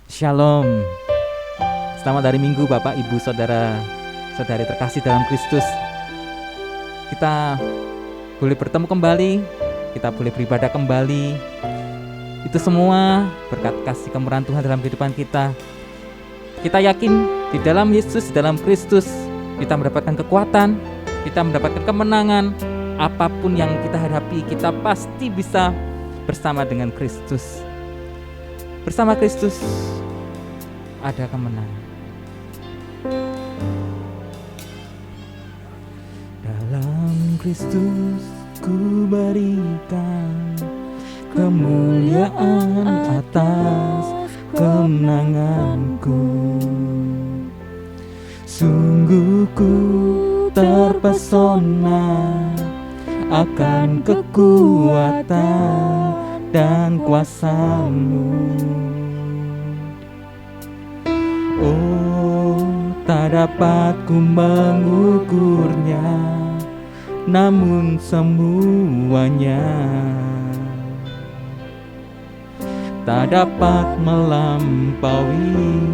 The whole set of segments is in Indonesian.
Shalom. Selamat hari Minggu Bapak, Ibu, Saudara, Saudari terkasih dalam Kristus. Kita boleh bertemu kembali, kita boleh beribadah kembali. Itu semua berkat kasih kemurahan Tuhan dalam kehidupan kita. Kita yakin di dalam Yesus, di dalam Kristus, kita mendapatkan kekuatan, kita mendapatkan kemenangan. Apapun yang kita hadapi, kita pasti bisa bersama dengan Kristus. Bersama Kristus ada kemenangan. Dalam Kristus ku berikan kemuliaan atas kemenanganku. Sungguh ku terpesona akan kekuatan dan kuasa-Mu. Oh, tak dapat ku mengukurnya, namun semuanya tak dapat melampaui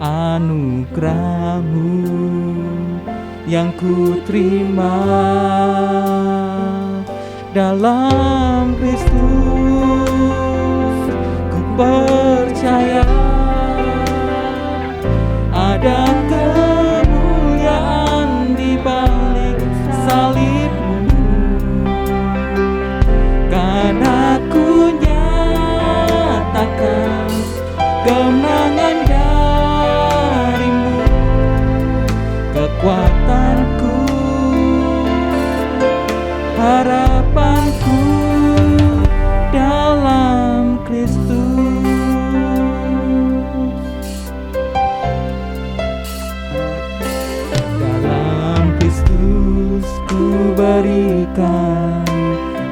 anugerah-Mu yang ku terima dalam Kristus. Ku percaya ada kemuliaan di balik salib-Mu, karena ku nyatakan kemenangan dari-Mu, kekuatanku, harapanku dalam Kristus. Dalam Kristus ku berikan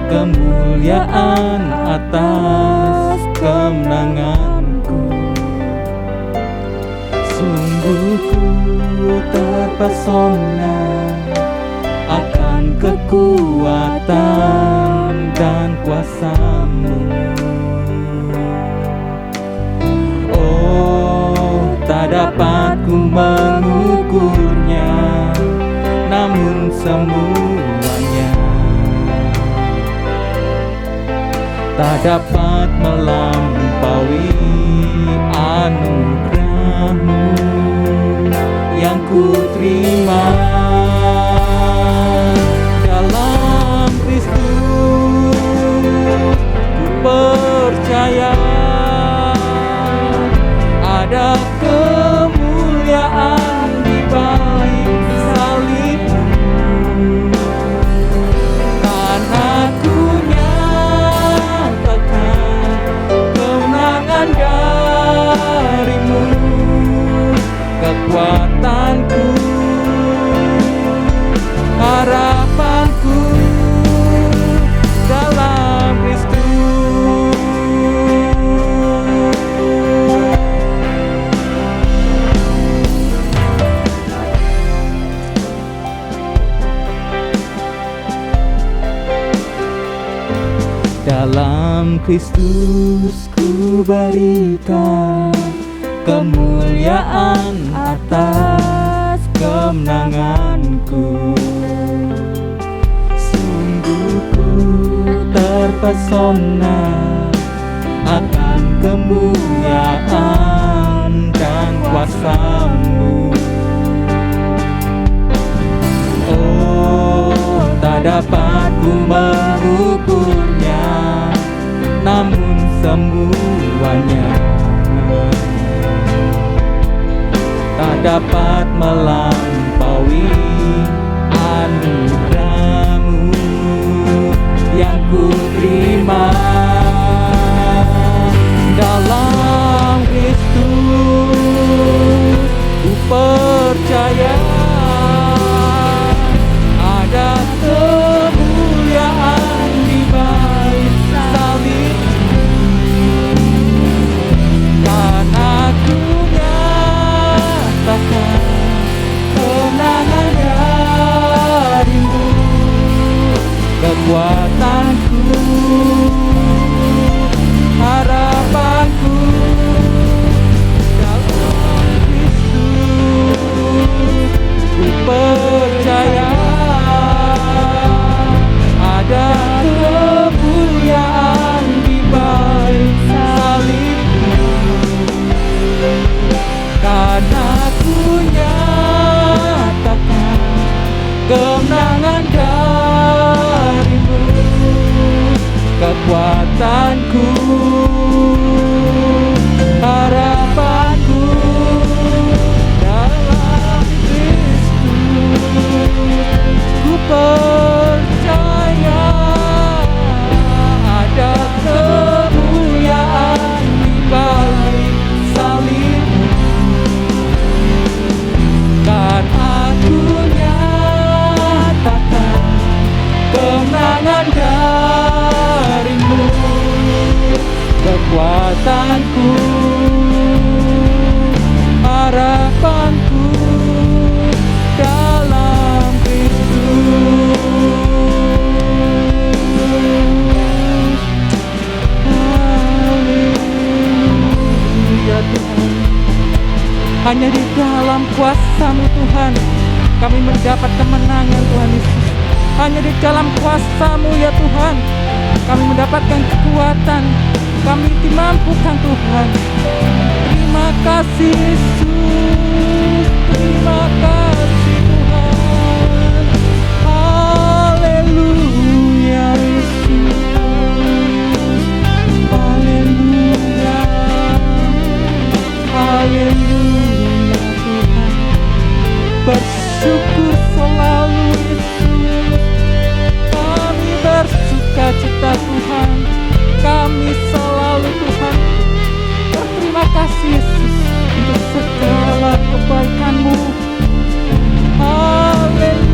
kemuliaan atas kemenanganku. Sungguh ku terpesona akan kekuatan dan kuasa-Mu. Oh, tak dapat ku mengukurnya, namun semuanya tak dapat melampaui anugerah-Mu yang ku terima dalam Kristus. Ku percaya ada kemuliaan di balik salib-Mu, karena ku nyatakan kemenangan dari-Mu, kekuatanku, harapanku dalam Kristus. Dalam Kristus ku berikan kemuliaan atas kemenanganku. Sungguh ku terpesona akan kemuliaan dan kuasa-Mu. Oh, tak dapat ku mengukurnya, namun semuanya tak dapat melampaui anugerah-Mu yang ku terima dalam Kristus. Ku percaya ada kemuliaan di balik salib-Mu, karena ku nyatakan kemenangan dari-Mu, kekuatanku, harapanku, harapanku dalam Kristus. Ku percaya ada kemuliaan di balik salibmu, kan aku nyatakan kemenangan darimu. Kekuatanku, harapanku dalam Kristus. Haleluya Tuhan. Hanya di dalam kuasa-Mu Tuhan kami mendapat kemenangan Tuhan Yesus. Hanya di dalam kuasa-Mu ya Tuhan kami mendapatkan kekuatan, kami dimampukan Tuhan. Terima kasih Yesus, terima kasih Tuhan. Haleluya Yesus, haleluya, haleluya Tuhan. Bersyukur selalu Yesus, kami bersuka cita Tuhan, kami selalu Tuhan berterima kasih Yesus untuk segala kebaikan-Mu. Haleluya,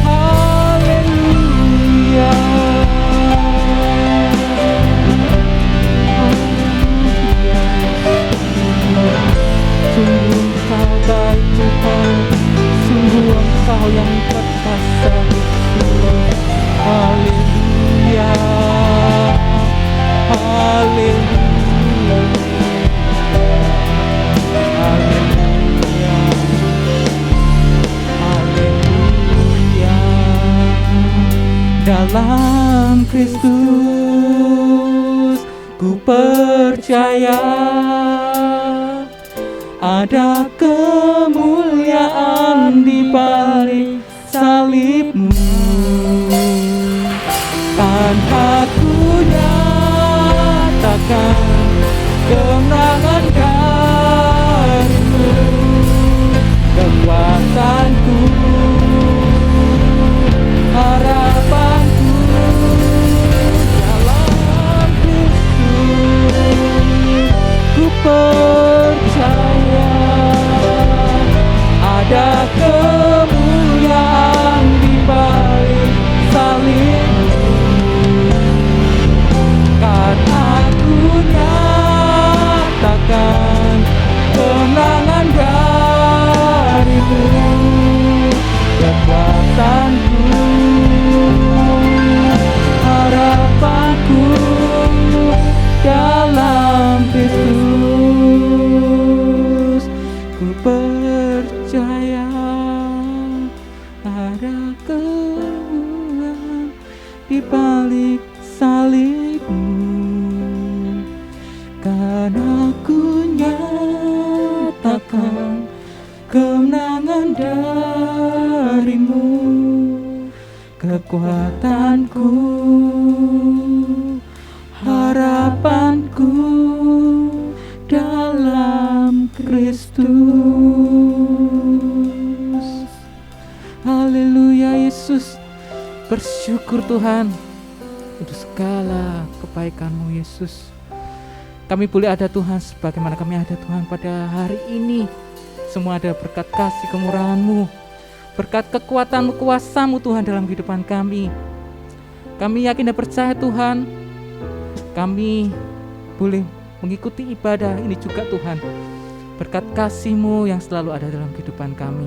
haleluya. Sungguh Engkau baik Tuhan, sungguh Engkau yang perkasa. Haleluya, haleluya, haleluya, haleluya. Dalam Kristus ku percaya ada kemuliaan di balik salibmu, kan aku nyatakan kemenangan darimu. Kekuatanku, harapanku dalam Kristus. Ku percaya ada kemuliaan di balik salibmu, kan aku nyatakan kemenangan darimu. Kekuatanku, harapanku dalam Kristus. Ku percaya ada kemuliaan di balik salibmu, kan aku nyatakan kemenangan darimu. Kekuatanku, harapanku dalam Kristus. Haleluya Yesus. Bersyukur Tuhan untuk segala kebaikan-Mu Yesus. Kami boleh ada Tuhan sebagaimana kami ada Tuhan pada hari ini. Semua ada berkat kasih kemurahan-Mu, berkat kekuatan-Mu, kuasa-Mu Tuhan dalam kehidupan kami. Kami yakin dan percaya Tuhan, kami boleh mengikuti ibadah ini juga Tuhan, berkat kasih-Mu yang selalu ada dalam kehidupan kami.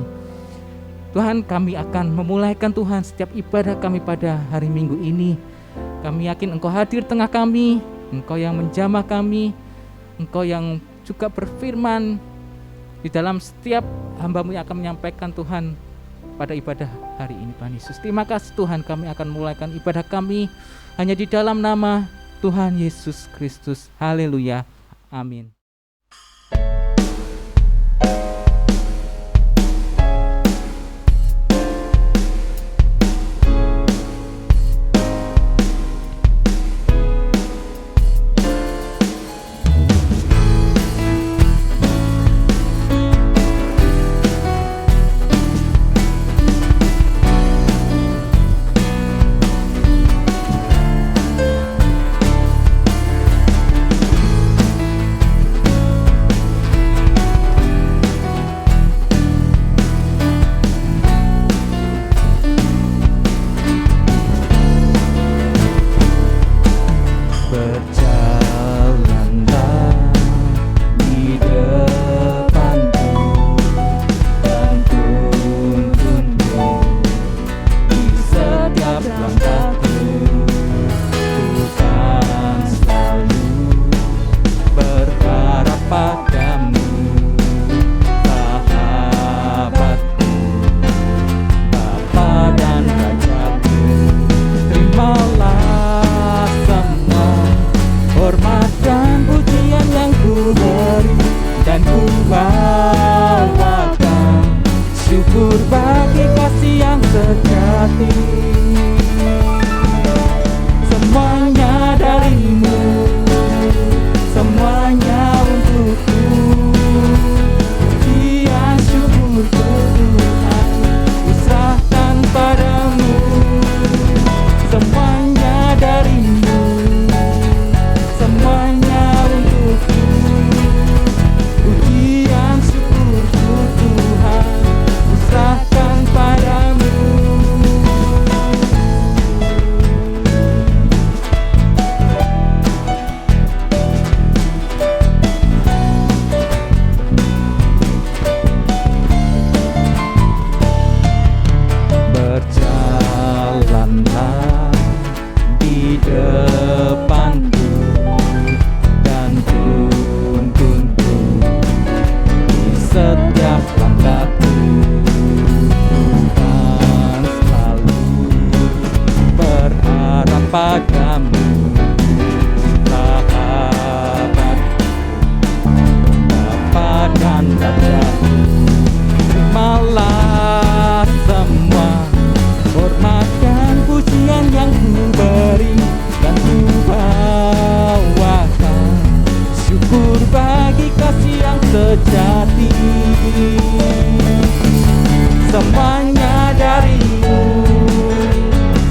Tuhan, kami akan memulaikan Tuhan setiap ibadah kami pada hari Minggu ini. Kami yakin Engkau hadir tengah kami, Engkau yang menjamah kami, Engkau yang juga berfirman di dalam setiap hamba-Mu yang akan menyampaikan Tuhan pada ibadah hari ini Tuhan Yesus. Terima kasih Tuhan, kami akan memulaikan ibadah kami hanya di dalam nama Tuhan Yesus Kristus. Haleluya, amin. sejati. Semuanya darimu,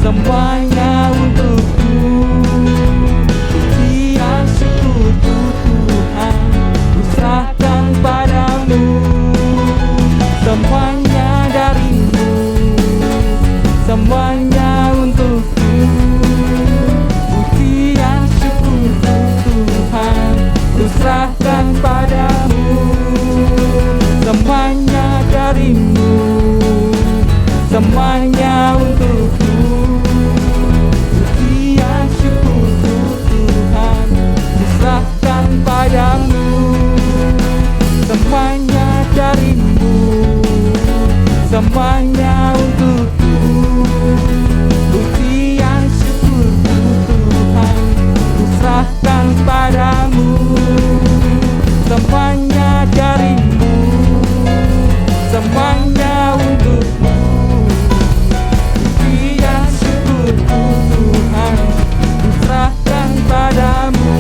semuanya untukku. Pujian syukurku Tuhan, ku serahkan padamu. Semuanya darimu, semuanya untukku. Pujian syukurku Tuhan, ku serahkan padamu. Semuanya darimu, semuanya untukku. Pujian syukurku Tuhan, ku serahkan padamu. Semuanya darimu, semuanya untukku. Pujian syukurku Tuhan, ku serahkan padamu. Semuanya darimu, semuanya untukmu. Pujian syukurku Tuhan, ku serahkan padamu.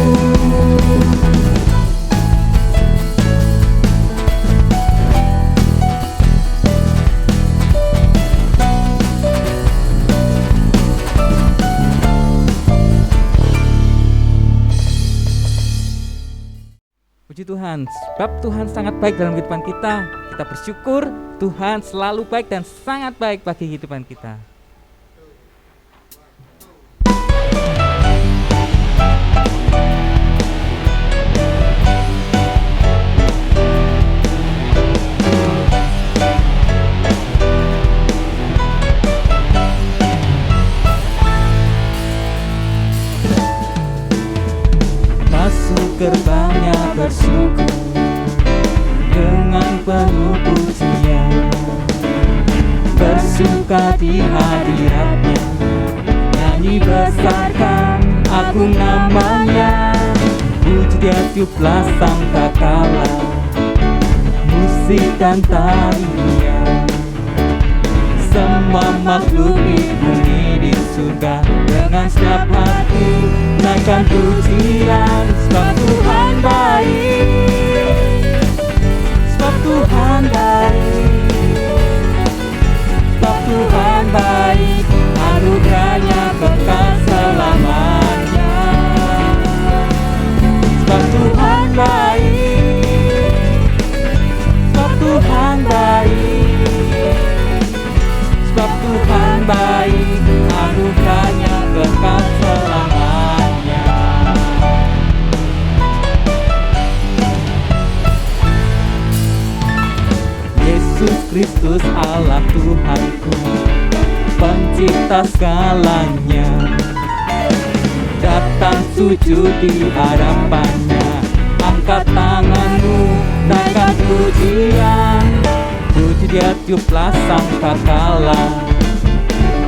Puji Tuhan, sebab Tuhan sangat baik dalam kehidupan kita. Kita bersyukur Tuhan selalu baik dan sangat baik bagi kehidupan kita. Masuk gerbangnya bersyukur dengan penuh pujian, bersuka di hadiratnya, nyanyi besarkan agung namanya. Puji dia tiuplah sangkakala, musik dan tarian. Semua makhluk di bumi di surga dengan setiap hati naikkan pujian. Sebab Tuhan baik, sebab Tuhan baik, sebab Tuhan baik, anugerahnya kekal selamanya. Sebab Tuhan baik, sebab Tuhan baik, sebab Tuhan baik, anugerahnya kekal selamanya. Yesus Kristus Allah Tuhanku, pencipta segalanya, datang sujud di hadapannya. Angkat tanganmu, naikkan pujian. Puji dia tiuplah sangkakala,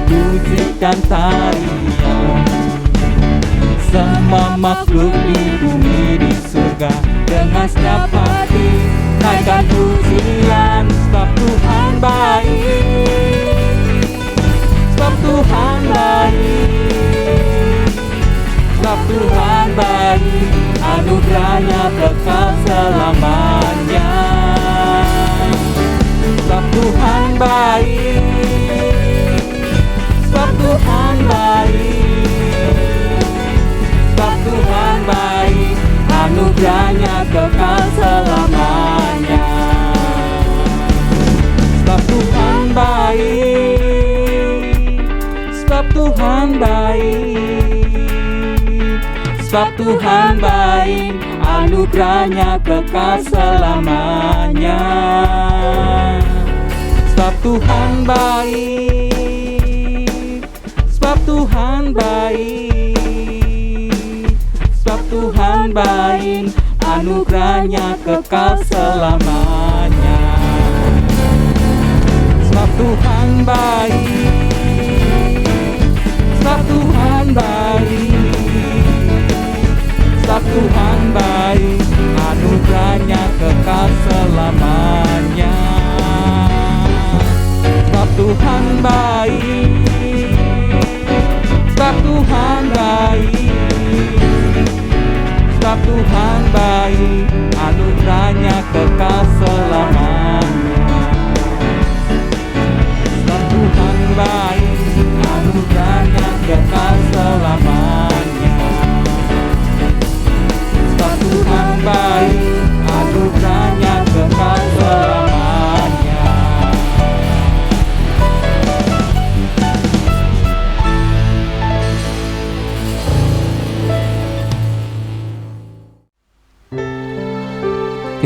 musik dan tarian. Semua makhluk di bumi di surga dengan setiap hati naikkan pujian. Sebab Tuhan baik, sebab Tuhan baik, sebab Tuhan baik, anugerahnya kekal selamanya. Sebab Tuhan baik, sebab Tuhan baik, sebab Tuhan baik, anugerahnya kekal selamanya. Sebab Tuhan baik, sebab Tuhan baik, sebab Tuhan baik, anugerahnya kekal selamanya. Sebab Tuhan baik, sebab Tuhan baik, sebab Tuhan baik, anugerahnya kekal selamanya. Sebab Tuhan baik, sebab Tuhan baik, sebab Tuhan baik, anugerahnya kekal selamanya. Sebab Tuhan baik, sebab Tuhan baik, sebab Tuhan baik, anugerahnya kekal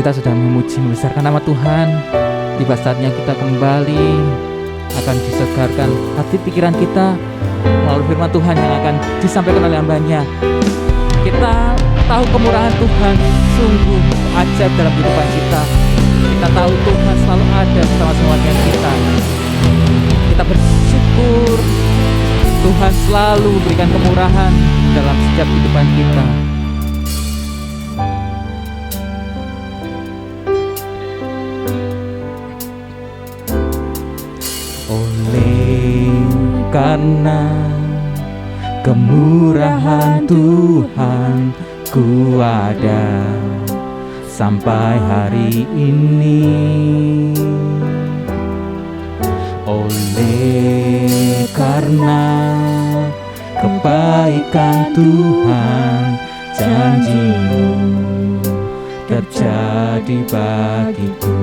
kita sudah memuji membesarkan nama Tuhan. Tiba saatnya kita kembali akan disegarkan hati pikiran kita melalui firman Tuhan yang akan disampaikan oleh hamba-Nya. Kita tahu kemurahan Tuhan sungguh ajaib dalam kehidupan kita. Kita tahu Tuhan selalu ada bersama semua dengan kita. Kita bersyukur Tuhan selalu memberikan kemurahan dalam setiap kehidupan kita. Oleh karena kemurahan Tuhan ku ada sampai hari ini. Oleh karena kebaikan Tuhan, janji-Mu terjadi bagiku.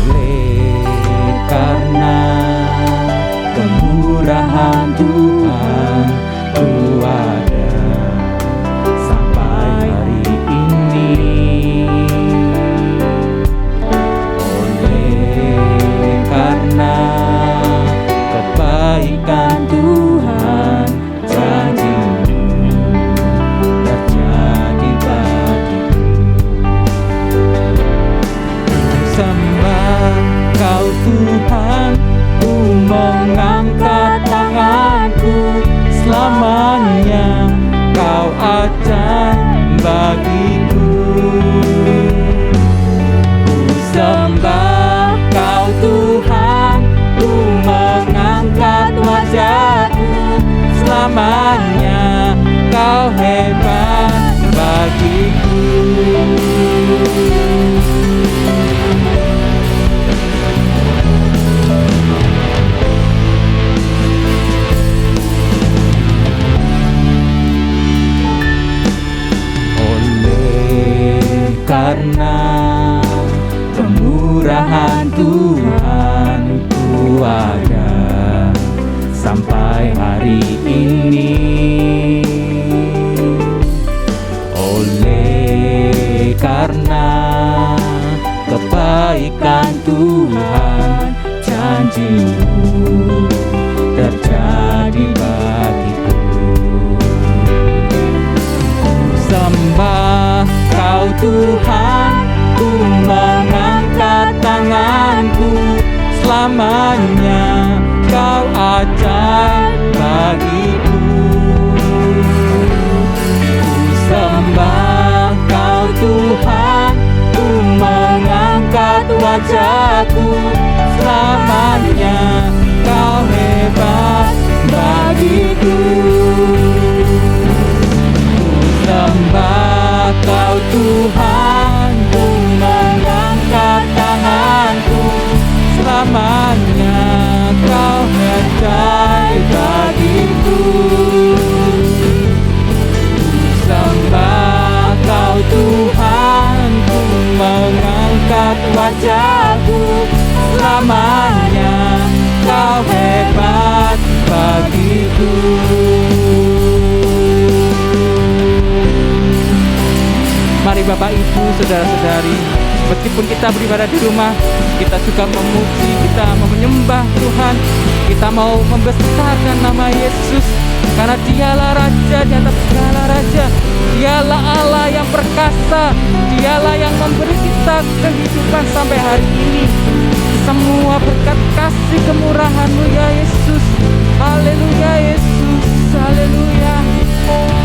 Oleh karena kemurahan Tuhan ku ada sampai hari ini. Oleh karena kebaikan Tuhan, janji-Mu terjadi bagiku. Sembah Kau Tuhan, ku mengangkat tanganku, selamanya Kau ajaib bagiku. Ku sembah Kau Tuhan, ku mengangkat wajahku, selamanya Kau hebat bagiku. Karena kemurahan Tuhan ku ada sampai hari ini. Oleh karena kebaikan Tuhan, janji-Mu terjadi bagiku. Sembah Kau Tuhan, ku mengangkat tanganku, selamanya Kau ajaib bagiku. Ku sembah Kau Tuhan, ku mengangkat wajahku, selamanya Kau hebat bagiku. Ku sembah Kau Tuhan, ku mengangkat tanganku, selamanya Kau ajaib bagiku. Ku sembah Kau Tuhan, ku mengangkat wajahku, selamanya Kau hebat bagiku. Mari Bapak Ibu, Saudara-saudari, meskipun kita beribadah di rumah, kita juga memuji, kita mau menyembah Tuhan, kita mau membesarkan nama Yesus, karena Dialah Raja di atas segala raja. Dialah Allah yang perkasa, Dialah yang memberi kita kehidupan sampai hari ini. Semua berkat kasih kemurahan-Mu ya Yesus. Haleluya Yesus, haleluya,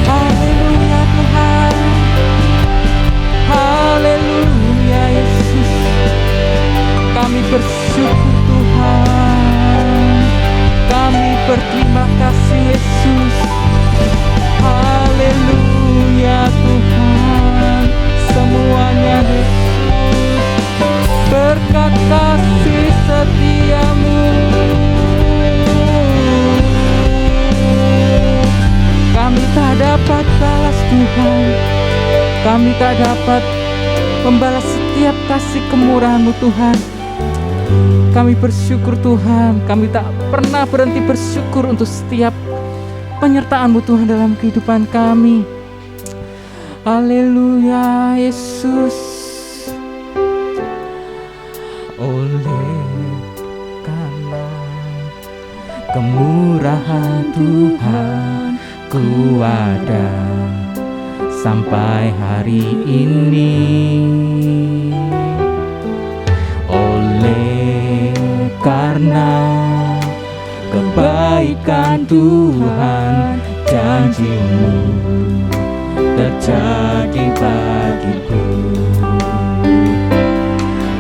haleluya Tuhan. Haleluya Yesus, kami bersyukur Tuhan, kami berterima kasih Yesus. Haleluya Tuhan, semuanya Yesus, berkat kasih setia-Mu kami tak dapat balas Tuhan. Kami tak dapat membalas setiap kasih kemurahan-Mu Tuhan. Kami bersyukur Tuhan, kami tak pernah berhenti bersyukur untuk setiap penyertaan-Mu Tuhan dalam kehidupan kami. Haleluya Yesus. Oleh karena kemurahan Tuhan ku ada sampai hari ini. Oleh karena kebaikan Tuhan, janji-Mu terjadi bagiku.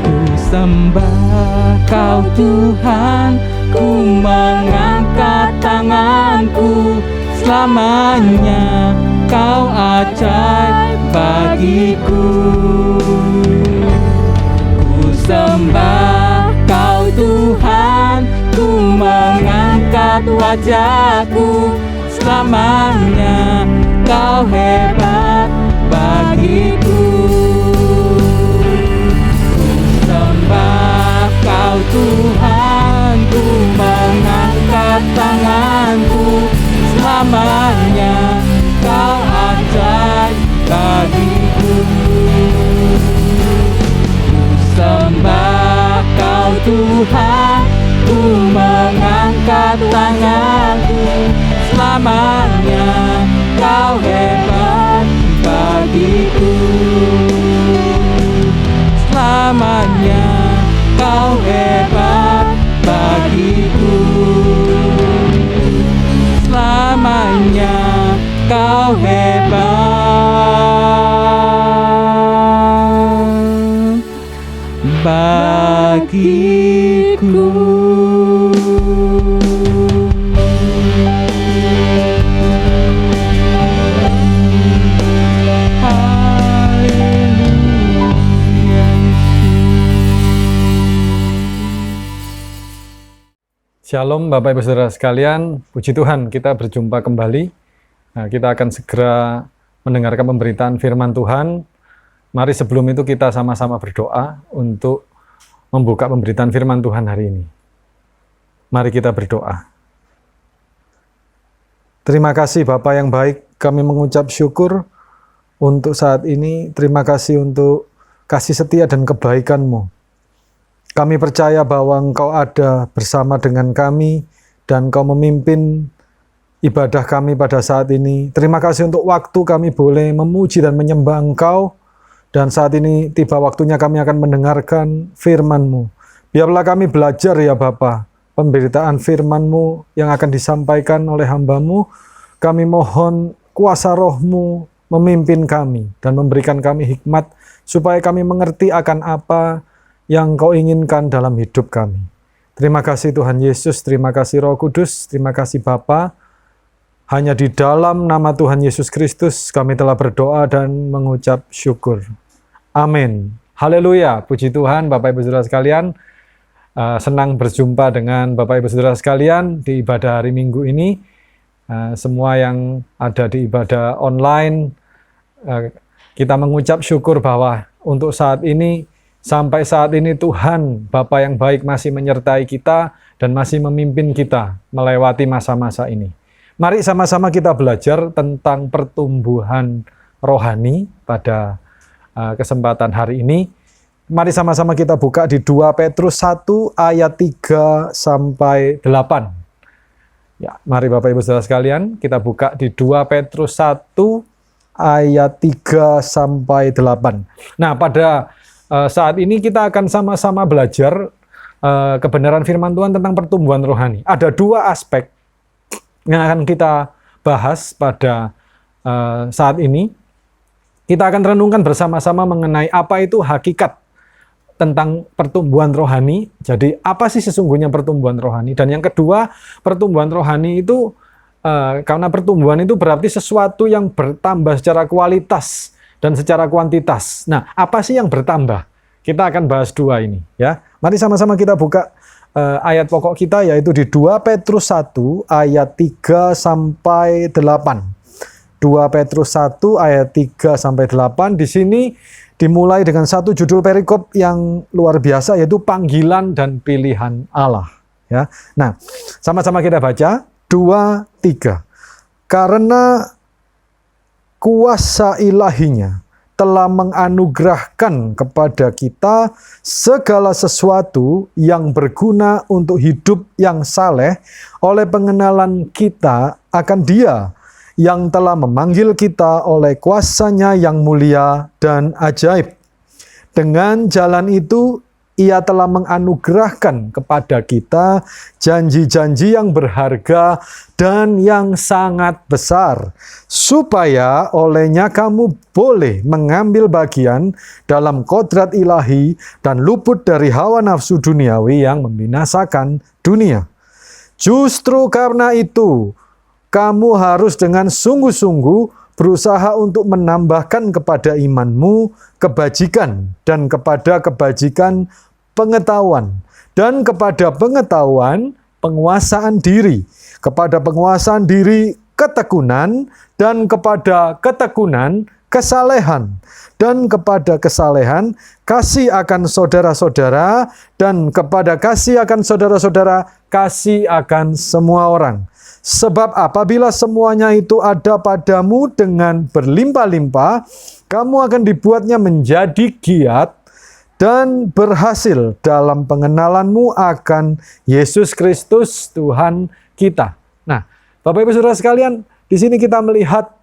Ku sembah Kau Tuhan, ku mengangkat tanganku, selamanya Kau ajaib bagiku. Ku sembah Kau Tuhan, ku mengangkat wajahku, selamanya Kau hebat bagiku. Ku sembah Kau Tuhan, ku mengangkat tanganku, selamanya Kau ajaib bagiku. Ku sembah Kau Tuhan, ku mengangkat tanganku, selamanya Kau hebat bagiku. Selamanya Kau hebat bagiku. Selamanya Kau hebat bagiku. Shalom Bapak Ibu Saudara sekalian, puji Tuhan kita berjumpa kembali. Nah, kita akan segera mendengarkan pemberitaan firman Tuhan. Mari sebelum itu kita sama-sama berdoa untuk membuka pemberitaan firman Tuhan hari ini. Mari kita berdoa. Terima kasih Bapa yang baik, kami mengucap syukur untuk saat ini. Terima kasih untuk kasih setia dan kebaikan-Mu. Kami percaya bahwa Engkau ada bersama dengan kami dan Engkau memimpin ibadah kami pada saat ini. Terima kasih untuk waktu kami boleh memuji dan menyembah Engkau. Dan saat ini tiba waktunya kami akan mendengarkan firman-Mu. Biarlah kami belajar ya Bapa, pemberitaan firman-Mu yang akan disampaikan oleh hamba-Mu. Kami mohon kuasa Roh-Mu memimpin kami dan memberikan kami hikmat supaya kami mengerti akan apa yang Kau inginkan dalam hidup kami. Terima kasih Tuhan Yesus, terima kasih Roh Kudus, terima kasih Bapa. Hanya di dalam nama Tuhan Yesus Kristus kami telah berdoa dan mengucap syukur. Amin. Haleluya, puji Tuhan Bapak Ibu Saudara sekalian. Senang berjumpa dengan Bapak Ibu Saudara sekalian di ibadah hari Minggu ini. Semua yang ada di ibadah online, kita mengucap syukur bahwa untuk saat ini, sampai saat ini Tuhan Bapa yang baik masih menyertai kita dan masih memimpin kita melewati masa-masa ini. Mari sama-sama kita belajar tentang pertumbuhan rohani pada kesempatan hari ini. Mari sama-sama kita buka di 2 Petrus 1 ayat 3 sampai 8. Ya, mari Bapak Ibu Saudara sekalian, kita buka di 2 Petrus 1 ayat 3 sampai 8. Nah, pada saat ini kita akan sama-sama belajar kebenaran firman Tuhan tentang pertumbuhan rohani. Ada dua aspek yang akan kita bahas pada saat ini. Kita akan renungkan bersama-sama mengenai apa itu hakikat tentang pertumbuhan rohani. Jadi apa sih sesungguhnya pertumbuhan rohani? Dan yang kedua, pertumbuhan rohani itu karena pertumbuhan itu berarti sesuatu yang bertambah secara kualitas dan secara kuantitas. Nah, apa sih yang bertambah? Kita akan bahas dua ini, ya. Mari sama-sama kita buka ayat pokok kita, yaitu di 2 Petrus 1 ayat 3 sampai 8. 2 Petrus 1 ayat 3 sampai 8. Di sini dimulai dengan satu judul perikop yang luar biasa, yaitu panggilan dan pilihan Allah, ya. Nah, sama-sama kita baca 2, 3. Karena kuasa ilahinya telah menganugerahkan kepada kita segala sesuatu yang berguna untuk hidup yang saleh oleh pengenalan kita akan Dia yang telah memanggil kita oleh kuasa-Nya yang mulia dan ajaib. Dengan jalan itu, Ia telah menganugerahkan kepada kita janji-janji yang berharga dan yang sangat besar, supaya olehnya kamu boleh mengambil bagian dalam kodrat ilahi dan luput dari hawa nafsu duniawi yang membinasakan dunia. Justru karena itu, kamu harus dengan sungguh-sungguh berusaha untuk menambahkan kepada imanmu kebajikan, dan kepada kebajikan pengetahuan, dan kepada pengetahuan penguasaan diri, kepada penguasaan diri ketekunan, dan kepada ketekunan kesalehan, dan kepada kesalehan kasih akan saudara-saudara, dan kepada kasih akan saudara-saudara kasih akan semua orang. Sebab apabila semuanya itu ada padamu dengan berlimpah-limpah, kamu akan dibuatnya menjadi giat dan berhasil dalam pengenalanmu akan Yesus Kristus Tuhan kita. Nah, Bapak Ibu Saudara sekalian, di sini kita melihat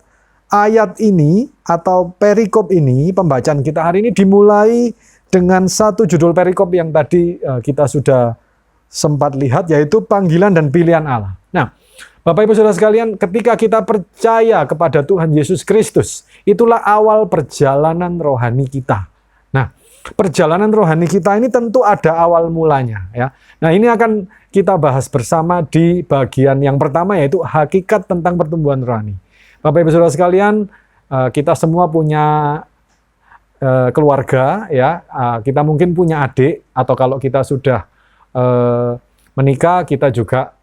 ayat ini atau perikop ini, pembacaan kita hari ini dimulai dengan satu judul perikop yang tadi kita sudah sempat lihat, yaitu panggilan dan pilihan Allah. Nah, Bapak Ibu Saudara sekalian, ketika kita percaya kepada Tuhan Yesus Kristus, itulah awal perjalanan rohani kita. Nah, perjalanan rohani kita ini tentu ada awal mulanya, ya. Nah, ini akan kita bahas bersama di bagian yang pertama, yaitu hakikat tentang pertumbuhan rohani. Bapak Ibu Saudara sekalian, kita semua punya keluarga, ya. Kita mungkin punya adik, atau kalau kita sudah menikah, kita juga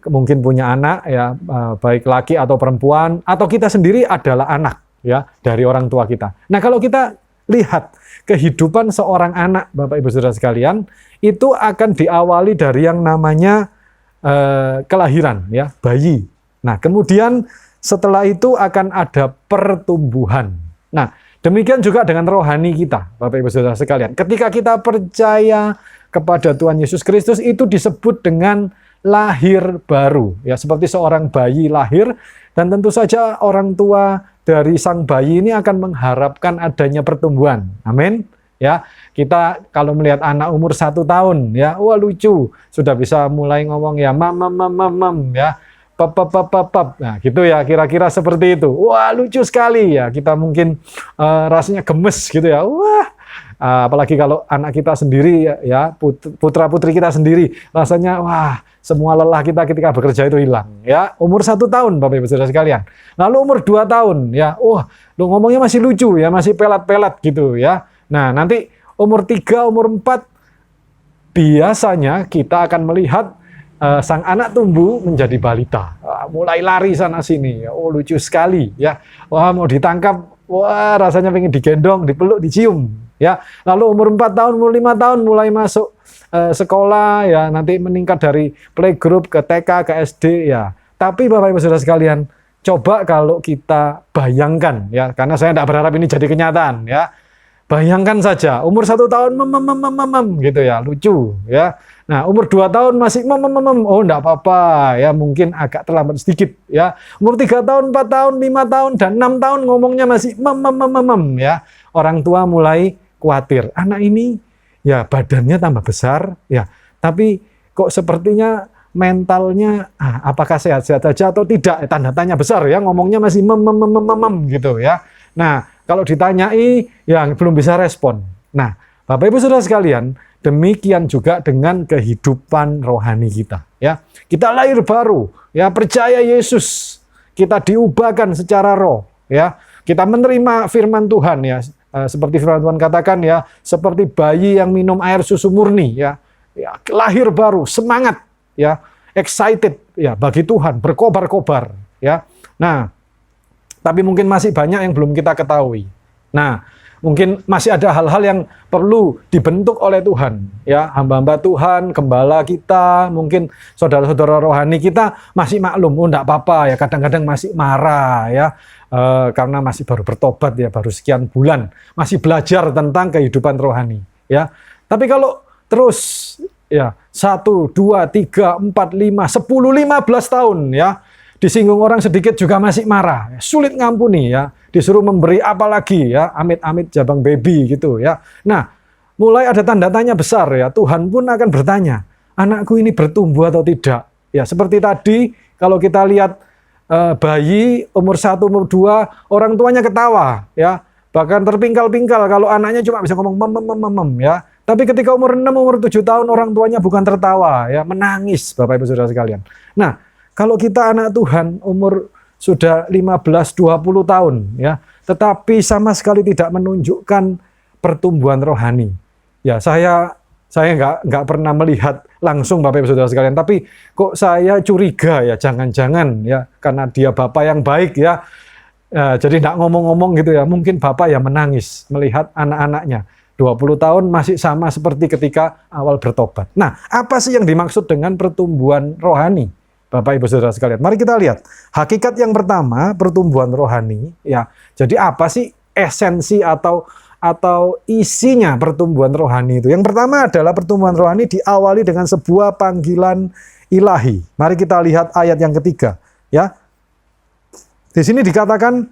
mungkin punya anak, ya, baik laki atau perempuan, atau kita sendiri adalah anak, ya, dari orang tua kita. Nah, kalau kita lihat kehidupan seorang anak, Bapak Ibu Saudara sekalian, itu akan diawali dari yang namanya kelahiran, ya, bayi. Nah, kemudian setelah itu akan ada pertumbuhan. Nah, demikian juga dengan rohani kita, Bapak Ibu Saudara sekalian. Ketika kita percaya kepada Tuhan Yesus Kristus, itu disebut dengan lahir baru, ya, seperti seorang bayi lahir, dan tentu saja orang tua dari sang bayi ini akan mengharapkan adanya pertumbuhan. Amin. Ya, kita kalau melihat anak umur 1 tahun, ya, wah lucu, sudah bisa mulai ngomong, ya, mam, ya, pap. Nah, gitu ya, kira-kira seperti itu. Wah, lucu sekali, ya. Kita mungkin rasanya gemes gitu ya. Wah. Apalagi kalau anak kita sendiri, ya, putra-putri kita sendiri, rasanya wah, semua lelah kita ketika bekerja itu hilang, ya. Umur 1 tahun, Bapak Ibu Saudara sekalian. Lalu umur 2 tahun, ya, wah, lu ngomongnya masih lucu, ya, masih pelat-pelat gitu, ya. Nah, nanti umur 3, umur 4, biasanya kita akan melihat sang anak tumbuh menjadi balita, mulai lari sana sini, ya. Oh, lucu sekali, ya. Wah, mau ditangkap, wah, rasanya pengen digendong, dipeluk, dicium, ya. Lalu umur 4 tahun, umur 5 tahun mulai masuk sekolah, ya, nanti meningkat dari playgroup ke TK ke SD, ya. Tapi Bapak Ibu Saudara sekalian, coba kalau kita bayangkan, ya, karena saya tidak berharap ini jadi kenyataan, ya. Bayangkan saja umur 1 tahun gitu, ya, lucu, ya. Nah, umur 2 tahun masih oh, enggak apa-apa, ya, mungkin agak terlambat sedikit, ya. Umur 3 tahun, 4 tahun, 5 tahun dan 6 tahun ngomongnya masih ya. Orang tua mulai khawatir, anak ini, ya, badannya tambah besar, ya, tapi kok sepertinya mentalnya apakah sehat-sehat saja atau tidak? Tanda tanya besar, ya, ngomongnya masih gitu, ya. Nah, kalau ditanyai, ya, belum bisa respon. Nah, Bapak Ibu Saudara sekalian, demikian juga dengan kehidupan rohani kita, ya. Kita lahir baru, ya, percaya Yesus, kita diubahkan secara roh, ya. Kita menerima firman Tuhan, ya. Seperti firman Tuhan katakan, ya, seperti bayi yang minum air susu murni, ya, lahir baru, semangat, ya, excited, ya, bagi Tuhan, berkobar-kobar, ya. Nah, tapi mungkin masih banyak yang belum kita ketahui. Nah, Mungkin masih ada hal-hal yang perlu dibentuk oleh Tuhan, ya, hamba-hamba Tuhan, gembala kita, mungkin saudara-saudara rohani kita masih maklum, oh enggak apa-apa ya, kadang-kadang masih marah ya, karena masih baru bertobat ya, baru sekian bulan, masih belajar tentang kehidupan rohani, ya. Tapi kalau terus ya 1, 2, 3, 4, 5, 10, 15 tahun ya, disinggung orang sedikit juga masih marah, sulit ngampuni ya, disuruh memberi apa lagi ya, amit-amit jabang baby gitu ya. Nah, mulai ada tanda tanya besar ya, Tuhan pun akan bertanya, anakku ini bertumbuh atau tidak? Ya, seperti tadi kalau kita lihat bayi umur 1, umur 2, orang tuanya ketawa ya, bahkan terpingkal-pingkal kalau anaknya cuma bisa ngomong mem ya. Tapi ketika umur 6, umur 7 tahun orang tuanya bukan tertawa ya, menangis Bapak Ibu Saudara sekalian. Nah, kalau kita anak Tuhan umur sudah 15-20 tahun ya, tetapi sama sekali tidak menunjukkan pertumbuhan rohani. Ya, saya nggak pernah melihat langsung Bapak Ibu Saudara sekalian, tapi kok saya curiga ya, jangan-jangan ya karena dia bapak yang baik ya, jadi nggak ngomong-ngomong gitu ya, mungkin bapak yang menangis melihat anak-anaknya 20 tahun masih sama seperti ketika awal bertobat. Nah, apa sih yang dimaksud dengan pertumbuhan rohani? Bapak Ibu Saudara sekalian, mari kita lihat hakikat yang pertama pertumbuhan rohani ya. Jadi apa sih esensi atau isinya pertumbuhan rohani itu? Yang pertama adalah pertumbuhan rohani diawali dengan sebuah panggilan ilahi. Mari kita lihat ayat yang ketiga ya. Di sini dikatakan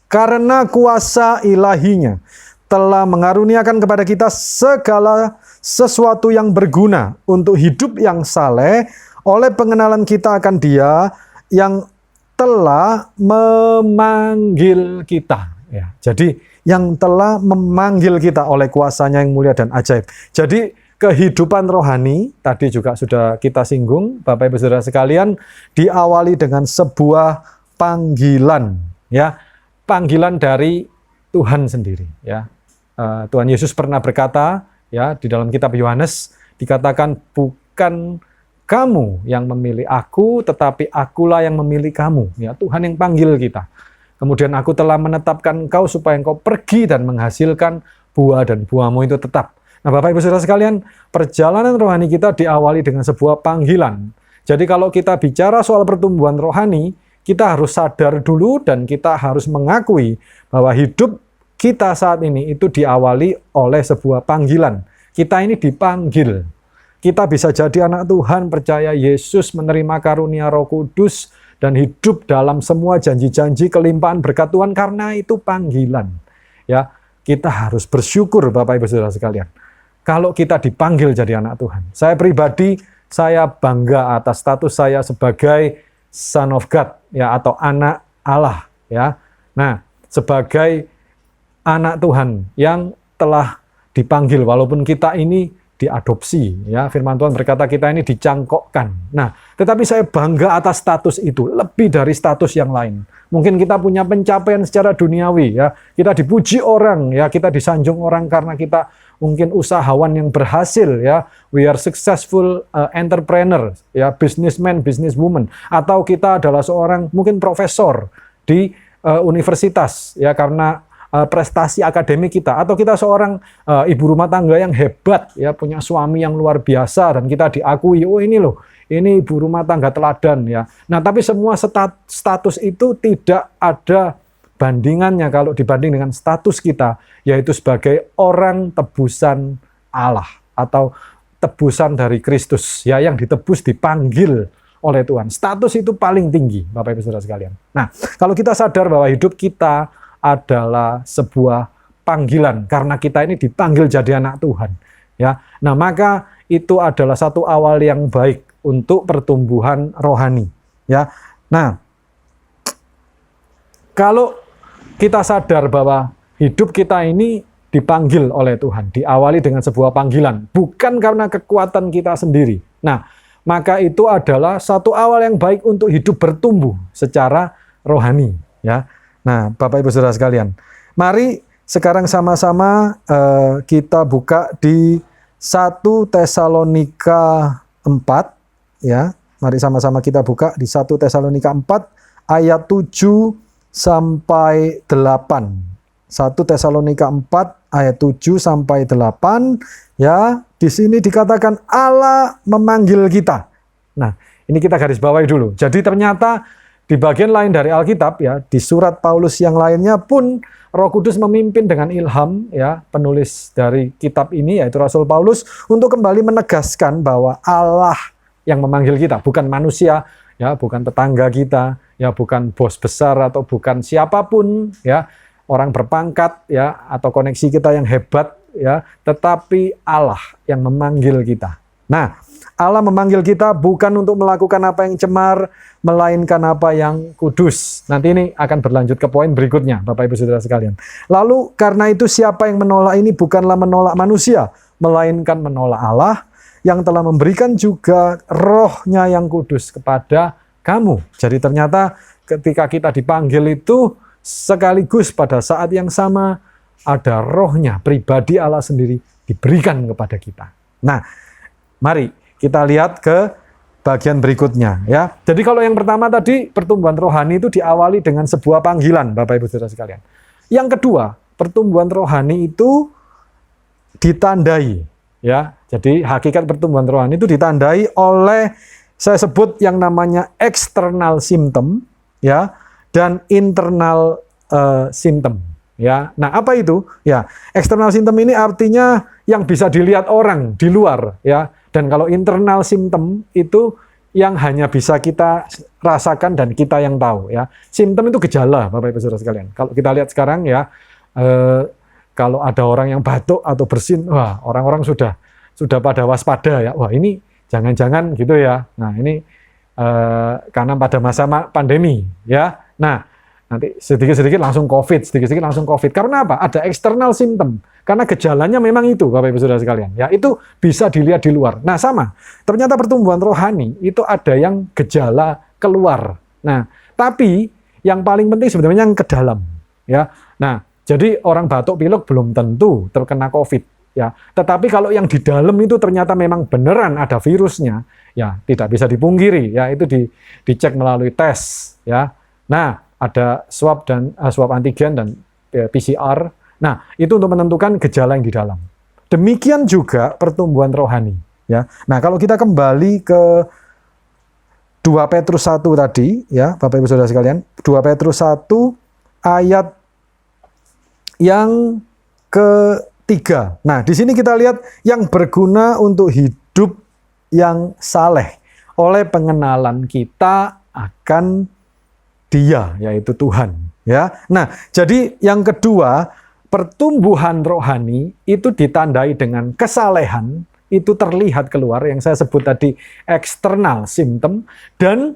karena kuasa ilahinya telah mengaruniakan kepada kita segala sesuatu yang berguna untuk hidup yang saleh oleh pengenalan kita akan Dia yang telah memanggil kita. Ya, jadi yang telah memanggil kita oleh kuasanya yang mulia dan ajaib. Jadi kehidupan rohani tadi juga sudah kita singgung, Bapak Ibu Saudara sekalian, diawali dengan sebuah panggilan, ya, panggilan dari Tuhan sendiri. Ya, Tuhan Yesus pernah berkata, ya, di dalam kitab Yohanes dikatakan bukan kamu yang memilih aku, tetapi akulah yang memilih kamu. Ya, Tuhan yang panggil kita. Kemudian aku telah menetapkan engkau supaya engkau pergi dan menghasilkan buah dan buahmu itu tetap. Nah, Bapak Ibu Saudara sekalian, perjalanan rohani kita diawali dengan sebuah panggilan. Jadi kalau kita bicara soal pertumbuhan rohani, kita harus sadar dulu dan kita harus mengakui bahwa hidup kita saat ini itu diawali oleh sebuah panggilan. Kita ini dipanggil. Kita bisa jadi anak Tuhan, percaya Yesus, menerima karunia Roh Kudus, dan hidup dalam semua janji-janji kelimpahan berkat Tuhan karena itu panggilan. Ya, kita harus bersyukur Bapak Ibu Saudara sekalian. Kalau kita dipanggil jadi anak Tuhan. Saya pribadi, saya bangga atas status saya sebagai Son of God ya, atau anak Allah ya. Nah, sebagai anak Tuhan yang telah dipanggil walaupun kita ini diadopsi ya, firman Tuhan berkata kita ini dicangkokkan. Nah, tetapi saya bangga atas status itu, lebih dari status yang lain. Mungkin kita punya pencapaian secara duniawi ya, kita dipuji orang ya, kita disanjung orang karena kita mungkin usahawan yang berhasil ya, we are successful entrepreneur ya, businessman, businesswoman, atau kita adalah seorang mungkin profesor di universitas ya karena prestasi akademik kita, atau kita seorang ibu rumah tangga yang hebat ya, punya suami yang luar biasa dan kita diakui, oh ini loh, ini ibu rumah tangga teladan ya. Nah, tapi semua status itu tidak ada bandingannya kalau dibanding dengan status kita, yaitu sebagai orang tebusan Allah atau tebusan dari Kristus ya, yang ditebus, dipanggil oleh Tuhan. Status itu paling tinggi Bapak Ibu Saudara sekalian. Nah, kalau kita sadar bahwa hidup kita adalah sebuah panggilan karena kita ini dipanggil jadi anak Tuhan ya. Nah, maka itu adalah satu awal yang baik untuk pertumbuhan rohani ya. Nah, kalau kita sadar bahwa hidup kita ini dipanggil oleh Tuhan, diawali dengan sebuah panggilan, bukan karena kekuatan kita sendiri. Nah, maka itu adalah satu awal yang baik untuk hidup bertumbuh secara rohani ya. Nah, Bapak Ibu Saudara sekalian, mari sekarang sama-sama kita buka di 1 Tesalonika 4 ya. Mari sama-sama kita buka di 1 Tesalonika 4 ayat 7 sampai 8. 1 Tesalonika 4 ayat 7 sampai 8 ya. Di sini dikatakan Allah memanggil kita. Nah, ini kita garis bawahi dulu. Jadi ternyata di bagian lain dari Alkitab ya, di surat Paulus yang lainnya pun Roh Kudus memimpin dengan ilham ya, penulis dari kitab ini yaitu Rasul Paulus untuk kembali menegaskan bahwa Allah yang memanggil kita, bukan manusia ya, bukan tetangga kita ya, bukan bos besar atau bukan siapapun ya, orang berpangkat ya, atau koneksi kita yang hebat ya, tetapi Allah yang memanggil kita. Nah, Allah memanggil kita bukan untuk melakukan apa yang cemar, melainkan apa yang kudus. Nanti ini akan berlanjut ke poin berikutnya, Bapak Ibu Saudara sekalian. Lalu karena itu siapa yang menolak ini bukanlah menolak manusia, melainkan menolak Allah yang telah memberikan juga Roh-Nya yang kudus kepada kamu. Jadi ternyata ketika kita dipanggil itu sekaligus pada saat yang sama ada Roh-Nya, pribadi Allah sendiri diberikan kepada kita. Nah, mari kita lihat ke bagian berikutnya ya. Jadi kalau yang pertama tadi pertumbuhan rohani itu diawali dengan sebuah panggilan, Bapak Ibu Saudara sekalian. Yang kedua, pertumbuhan rohani itu ditandai ya. Jadi hakikat pertumbuhan rohani itu ditandai oleh saya sebut yang namanya external symptom ya dan internal symptom ya. Nah, apa itu? Ya, external symptom ini artinya yang bisa dilihat orang di luar ya. Dan kalau internal symptom itu yang hanya bisa kita rasakan dan kita yang tahu ya. Simptom itu gejala, Bapak Ibu Saudara sekalian. Kalau kita lihat sekarang ya, kalau ada orang yang batuk atau bersin, wah orang-orang sudah pada waspada ya. Wah ini jangan-jangan gitu ya. Nah ini karena pada masa pandemi ya. Nah nanti sedikit-sedikit langsung COVID, sedikit-sedikit langsung COVID. Karena apa? Ada external symptom. Karena gejalanya memang itu, Bapak Ibu Saudara sekalian. Ya, itu bisa dilihat di luar. Nah, sama. Ternyata pertumbuhan rohani itu ada yang gejala keluar. Nah, tapi yang paling penting sebenarnya yang ke dalam, ya. Nah, jadi orang batuk pilek belum tentu terkena COVID, ya. Tetapi kalau yang di dalam itu ternyata memang beneran ada virusnya, ya, tidak bisa dipungkiri, ya. Itu dicek melalui tes, ya. Nah, ada swab antigen dan PCR. Nah, itu untuk menentukan gejala yang di dalam. Demikian juga pertumbuhan rohani. Ya. Nah, kalau kita kembali ke 2 Petrus 1 tadi, ya, Bapak Ibu Saudara sekalian, 2 Petrus 1 ayat yang ketiga. Nah, di sini kita lihat yang berguna untuk hidup yang saleh oleh pengenalan kita akan Dia, yaitu Tuhan. Ya. Nah, jadi yang kedua, pertumbuhan rohani itu ditandai dengan kesalehan, itu terlihat keluar yang saya sebut tadi eksternal symptom, dan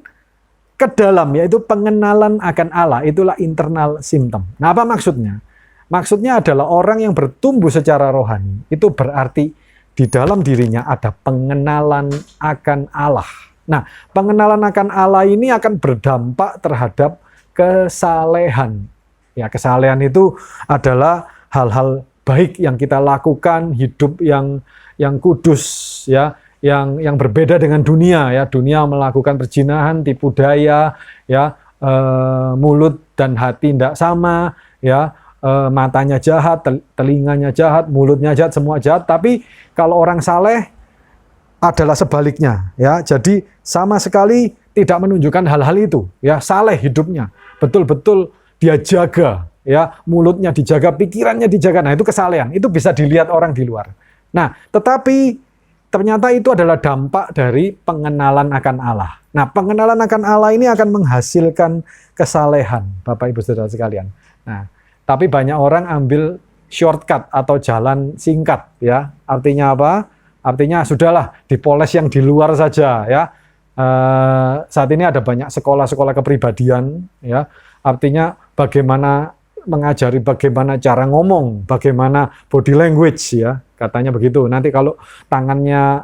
ke dalam yaitu pengenalan akan Allah, itulah internal symptom. Nah, apa maksudnya? Maksudnya adalah orang yang bertumbuh secara rohani itu berarti di dalam dirinya ada pengenalan akan Allah. Nah, pengenalan akan Allah ini akan berdampak terhadap kesalehan. Ya, kesalehan itu adalah hal-hal baik yang kita lakukan, hidup yang kudus, ya, yang berbeda dengan dunia, ya. Dunia melakukan perzinahan, tipu daya, ya, mulut dan hati tidak sama, ya, matanya jahat, telinganya jahat, mulutnya jahat, semua jahat. Tapi kalau orang saleh adalah sebaliknya, ya. Jadi sama sekali tidak menunjukkan hal-hal itu, ya. Saleh hidupnya, betul-betul dia jaga, ya, mulutnya dijaga, pikirannya dijaga. Nah, itu kesalehan. Itu bisa dilihat orang di luar. Nah, tetapi ternyata itu adalah dampak dari pengenalan akan Allah. Nah, pengenalan akan Allah ini akan menghasilkan kesalehan, Bapak Ibu Saudara sekalian. Nah, tapi banyak orang ambil shortcut atau jalan singkat, ya. Artinya apa? Artinya sudahlah, dipoles yang di luar saja, ya. Saat ini ada banyak sekolah-sekolah kepribadian, ya. Artinya bagaimana mengajari bagaimana cara ngomong, bagaimana body language, ya, katanya begitu. Nanti kalau tangannya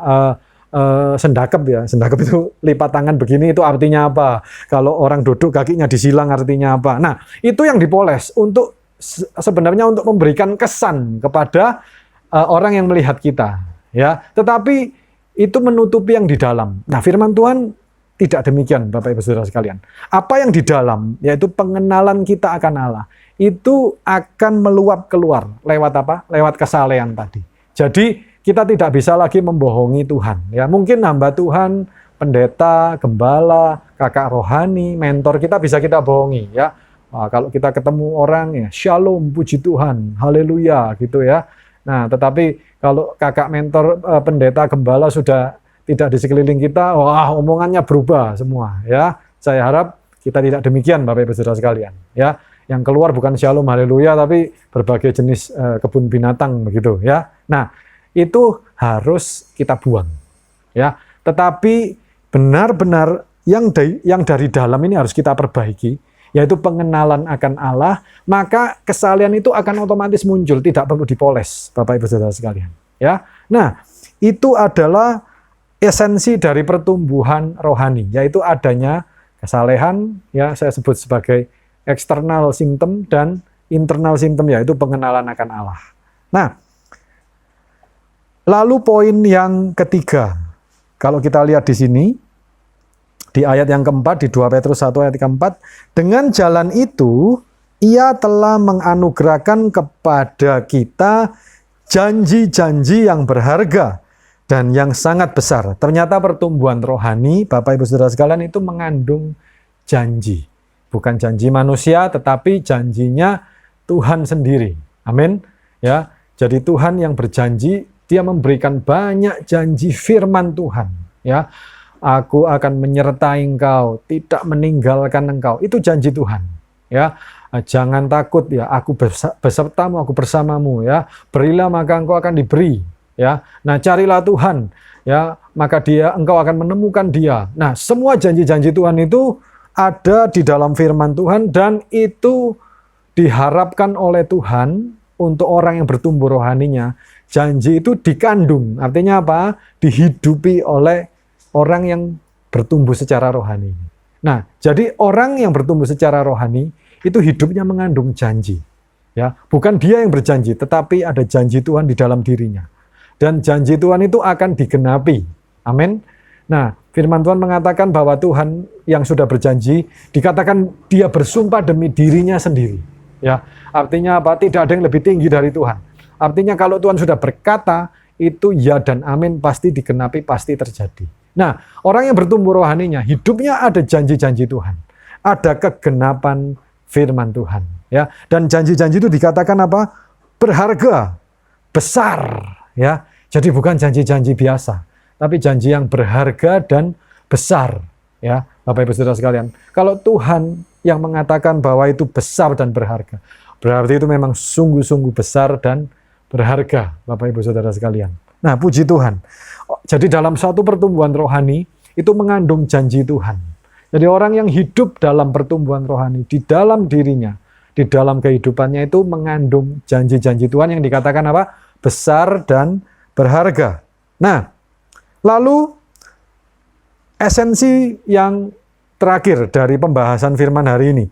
sendakep, ya, sendakep itu lipat tangan begini, itu artinya apa? Kalau orang duduk kakinya disilang artinya apa? Nah, itu yang dipoles untuk sebenarnya untuk memberikan kesan kepada orang yang melihat kita, ya. Tetapi itu menutupi yang di dalam. Nah, firman Tuhan tidak demikian Bapak Ibu Saudara sekalian. Apa yang di dalam, yaitu pengenalan kita akan Allah, itu akan meluap keluar. Lewat apa? Lewat kesalehan tadi. Jadi kita tidak bisa lagi membohongi Tuhan. Ya, mungkin hamba Tuhan, pendeta, gembala, kakak rohani, mentor kita bisa kita bohongi. Ya, kalau kita ketemu orang, ya shalom, puji Tuhan, haleluya gitu ya. Nah, tetapi kalau kakak mentor, pendeta, gembala sudah tidak di sekeliling kita, wah omongannya berubah semua ya. Saya harap kita tidak demikian Bapak Ibu Saudara sekalian ya. Yang keluar bukan shalom haleluya tapi berbagai jenis kebun binatang begitu ya. Nah, itu harus kita buang ya. Tetapi benar-benar yang dari dalam ini harus kita perbaiki, yaitu pengenalan akan Allah, maka kesalehan itu akan otomatis muncul, tidak perlu dipoles Bapak Ibu Saudara sekalian ya. Nah, itu adalah esensi dari pertumbuhan rohani, yaitu adanya kesalehan, ya saya sebut sebagai eksternal simptom dan internal simptom, yaitu pengenalan akan Allah. Nah, lalu poin yang ketiga, kalau kita lihat di sini, di ayat yang keempat, di 2 Petrus 1 ayat keempat, dengan jalan itu, ia telah menganugerahkan kepada kita janji-janji yang berharga, dan yang sangat besar. Ternyata pertumbuhan rohani, Bapak Ibu Saudara sekalian, itu mengandung janji. Bukan janji manusia, tetapi janjinya Tuhan sendiri. Amin. Ya, jadi Tuhan yang berjanji, Dia memberikan banyak janji firman Tuhan. Ya, aku akan menyertai engkau, tidak meninggalkan engkau. Itu janji Tuhan. Ya, jangan takut ya, aku besertamu, aku bersamamu. Ya, berilah maka engkau akan diberi. Ya, nah carilah Tuhan, ya maka engkau akan menemukan Dia. Nah, semua janji-janji Tuhan itu ada di dalam firman Tuhan dan itu diharapkan oleh Tuhan untuk orang yang bertumbuh rohaninya. Janji itu dikandung, artinya apa? Dihidupi oleh orang yang bertumbuh secara rohani. Nah, jadi orang yang bertumbuh secara rohani itu hidupnya mengandung janji. Ya, bukan dia yang berjanji, tetapi ada janji Tuhan di dalam dirinya. Dan janji Tuhan itu akan digenapi. Amin. Nah, firman Tuhan mengatakan bahwa Tuhan yang sudah berjanji, dikatakan Dia bersumpah demi dirinya sendiri. Ya, artinya apa? Tidak ada yang lebih tinggi dari Tuhan. Artinya kalau Tuhan sudah berkata, itu ya dan amin, pasti digenapi, pasti terjadi. Nah, orang yang bertumbuh rohaninya, hidupnya ada janji-janji Tuhan. Ada kegenapan firman Tuhan. Ya, dan janji-janji itu dikatakan apa? Berharga, besar. Ya, jadi bukan janji-janji biasa, tapi janji yang berharga dan besar. Ya, Bapak Ibu Saudara sekalian, kalau Tuhan yang mengatakan bahwa itu besar dan berharga, berarti itu memang sungguh-sungguh besar dan berharga, Bapak Ibu Saudara sekalian. Nah, puji Tuhan. Jadi dalam suatu pertumbuhan rohani itu mengandung janji Tuhan. Jadi orang yang hidup dalam pertumbuhan rohani di dalam dirinya, di dalam kehidupannya itu mengandung janji-janji Tuhan yang dikatakan apa? Besar dan berharga. Nah, lalu esensi yang terakhir dari pembahasan firman hari ini.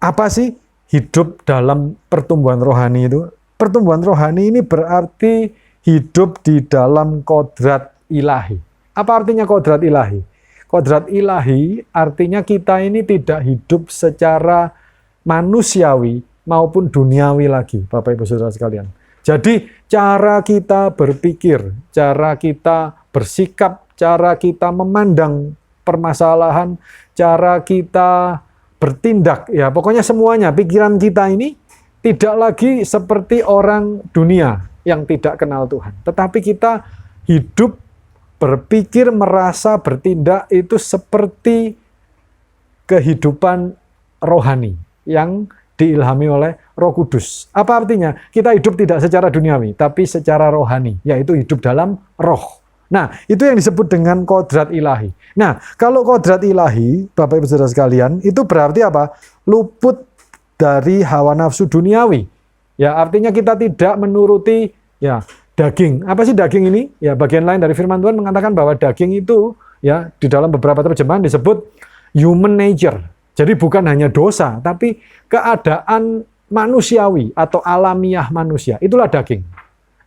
Apa sih hidup dalam pertumbuhan rohani itu? Pertumbuhan rohani ini berarti hidup di dalam kodrat ilahi. Apa artinya kodrat ilahi? Kodrat ilahi artinya kita ini tidak hidup secara manusiawi maupun duniawi lagi, Bapak Ibu Saudara sekalian. Jadi cara kita berpikir, cara kita bersikap, cara kita memandang permasalahan, cara kita bertindak, ya pokoknya semuanya, pikiran kita ini tidak lagi seperti orang dunia yang tidak kenal Tuhan. Tetapi kita hidup, berpikir, merasa, bertindak itu seperti kehidupan rohani yang diilhami oleh Roh Kudus. Apa artinya? Kita hidup tidak secara duniawi, tapi secara rohani, yaitu hidup dalam roh. Nah, itu yang disebut dengan kodrat ilahi. Nah, kalau kodrat ilahi, Bapak Ibu Saudara sekalian, itu berarti apa? Luput dari hawa nafsu duniawi. Ya, artinya kita tidak menuruti ya daging. Apa sih daging ini? Ya, bagian lain dari firman Tuhan mengatakan bahwa daging itu ya di dalam beberapa terjemahan disebut human nature. Jadi bukan hanya dosa, tapi keadaan manusiawi atau alamiah manusia. Itulah daging.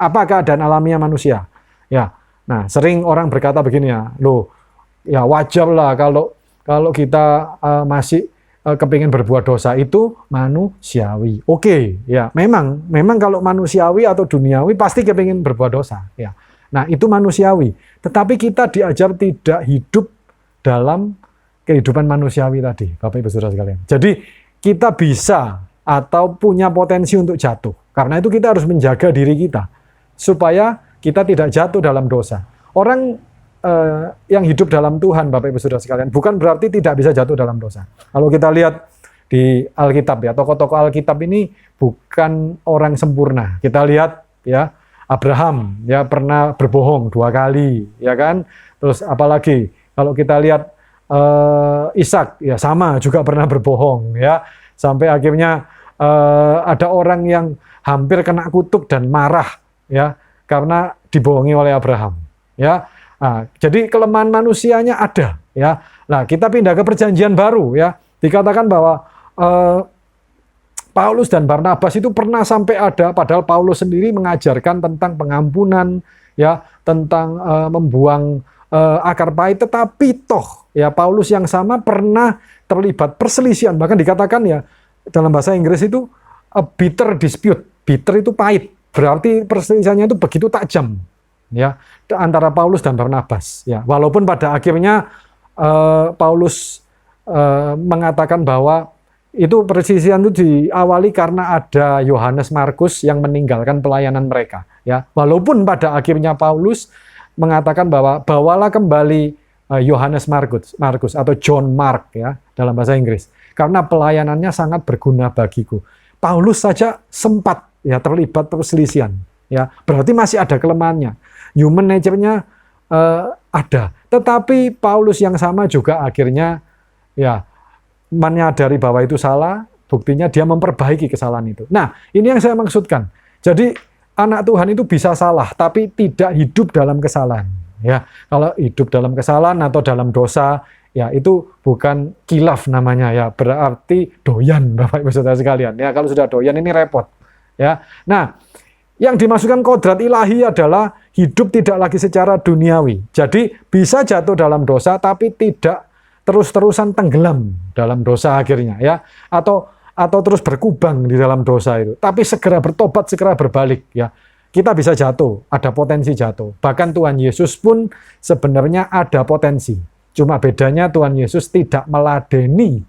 Apa keadaan alamiah manusia? Ya, nah sering orang berkata begini ya, loh ya wajar lah kalau kita masih kepingin berbuat dosa, itu manusiawi. Oke, ya memang kalau manusiawi atau duniawi pasti kepingin berbuat dosa, ya. Nah, itu manusiawi. Tetapi kita diajar tidak hidup dalam kehidupan manusiawi tadi, Bapak Ibu Saudara sekalian. Jadi kita bisa atau punya potensi untuk jatuh. Karena itu kita harus menjaga diri kita supaya kita tidak jatuh dalam dosa. Orang yang hidup dalam Tuhan, Bapak Ibu Saudara sekalian, bukan berarti tidak bisa jatuh dalam dosa. Kalau kita lihat di Alkitab ya, tokoh-tokoh Alkitab ini bukan orang sempurna. Kita lihat ya, Abraham ya pernah berbohong 2 kali, ya kan? Terus apalagi kalau kita lihat Ishak ya sama juga pernah berbohong ya, sampai akhirnya ada orang yang hampir kena kutuk dan marah ya karena dibohongi oleh Abraham ya. Nah, jadi kelemahan manusianya ada ya. Nah, kita pindah ke perjanjian baru ya. Dikatakan bahwa Paulus dan Barnabas itu pernah sampai ada, padahal Paulus sendiri mengajarkan tentang pengampunan ya, tentang membuang akar pahit, tetapi toh ya Paulus yang sama pernah terlibat perselisihan, bahkan dikatakan ya dalam bahasa Inggris itu a bitter dispute. Bitter itu pahit, berarti perselisihannya itu begitu tajam ya antara Paulus dan Barnabas ya. Walaupun pada akhirnya Paulus mengatakan bahwa itu perselisihan itu diawali karena ada Yohanes Markus yang meninggalkan pelayanan mereka ya. Walaupun pada akhirnya Paulus mengatakan bahwa bawalah kembali Yohanes Markus atau John Mark ya dalam bahasa Inggris, karena pelayanannya sangat berguna bagiku. Paulus saja sempat ya terlibat perselisihan ya, berarti masih ada kelemahannya. Human nature-nya ada, tetapi Paulus yang sama juga akhirnya ya menyadari bahwa itu salah, buktinya dia memperbaiki kesalahan itu. Nah, ini yang saya maksudkan. Jadi anak Tuhan itu bisa salah, tapi tidak hidup dalam kesalahan. Ya, kalau hidup dalam kesalahan atau dalam dosa, ya itu bukan kilaf namanya ya, berarti doyan, Bapak Ibu Saudara sekalian. Ya, kalau sudah doyan ini repot. Ya, nah. Yang dimasukkan kodrat ilahi adalah hidup tidak lagi secara duniawi. Jadi bisa jatuh dalam dosa tapi tidak terus-terusan tenggelam dalam dosa akhirnya ya. Atau terus berkubang di dalam dosa itu. Tapi segera bertobat, segera berbalik ya. Kita bisa jatuh, ada potensi jatuh. Bahkan Tuhan Yesus pun sebenarnya ada potensi. Cuma bedanya Tuhan Yesus tidak meladeni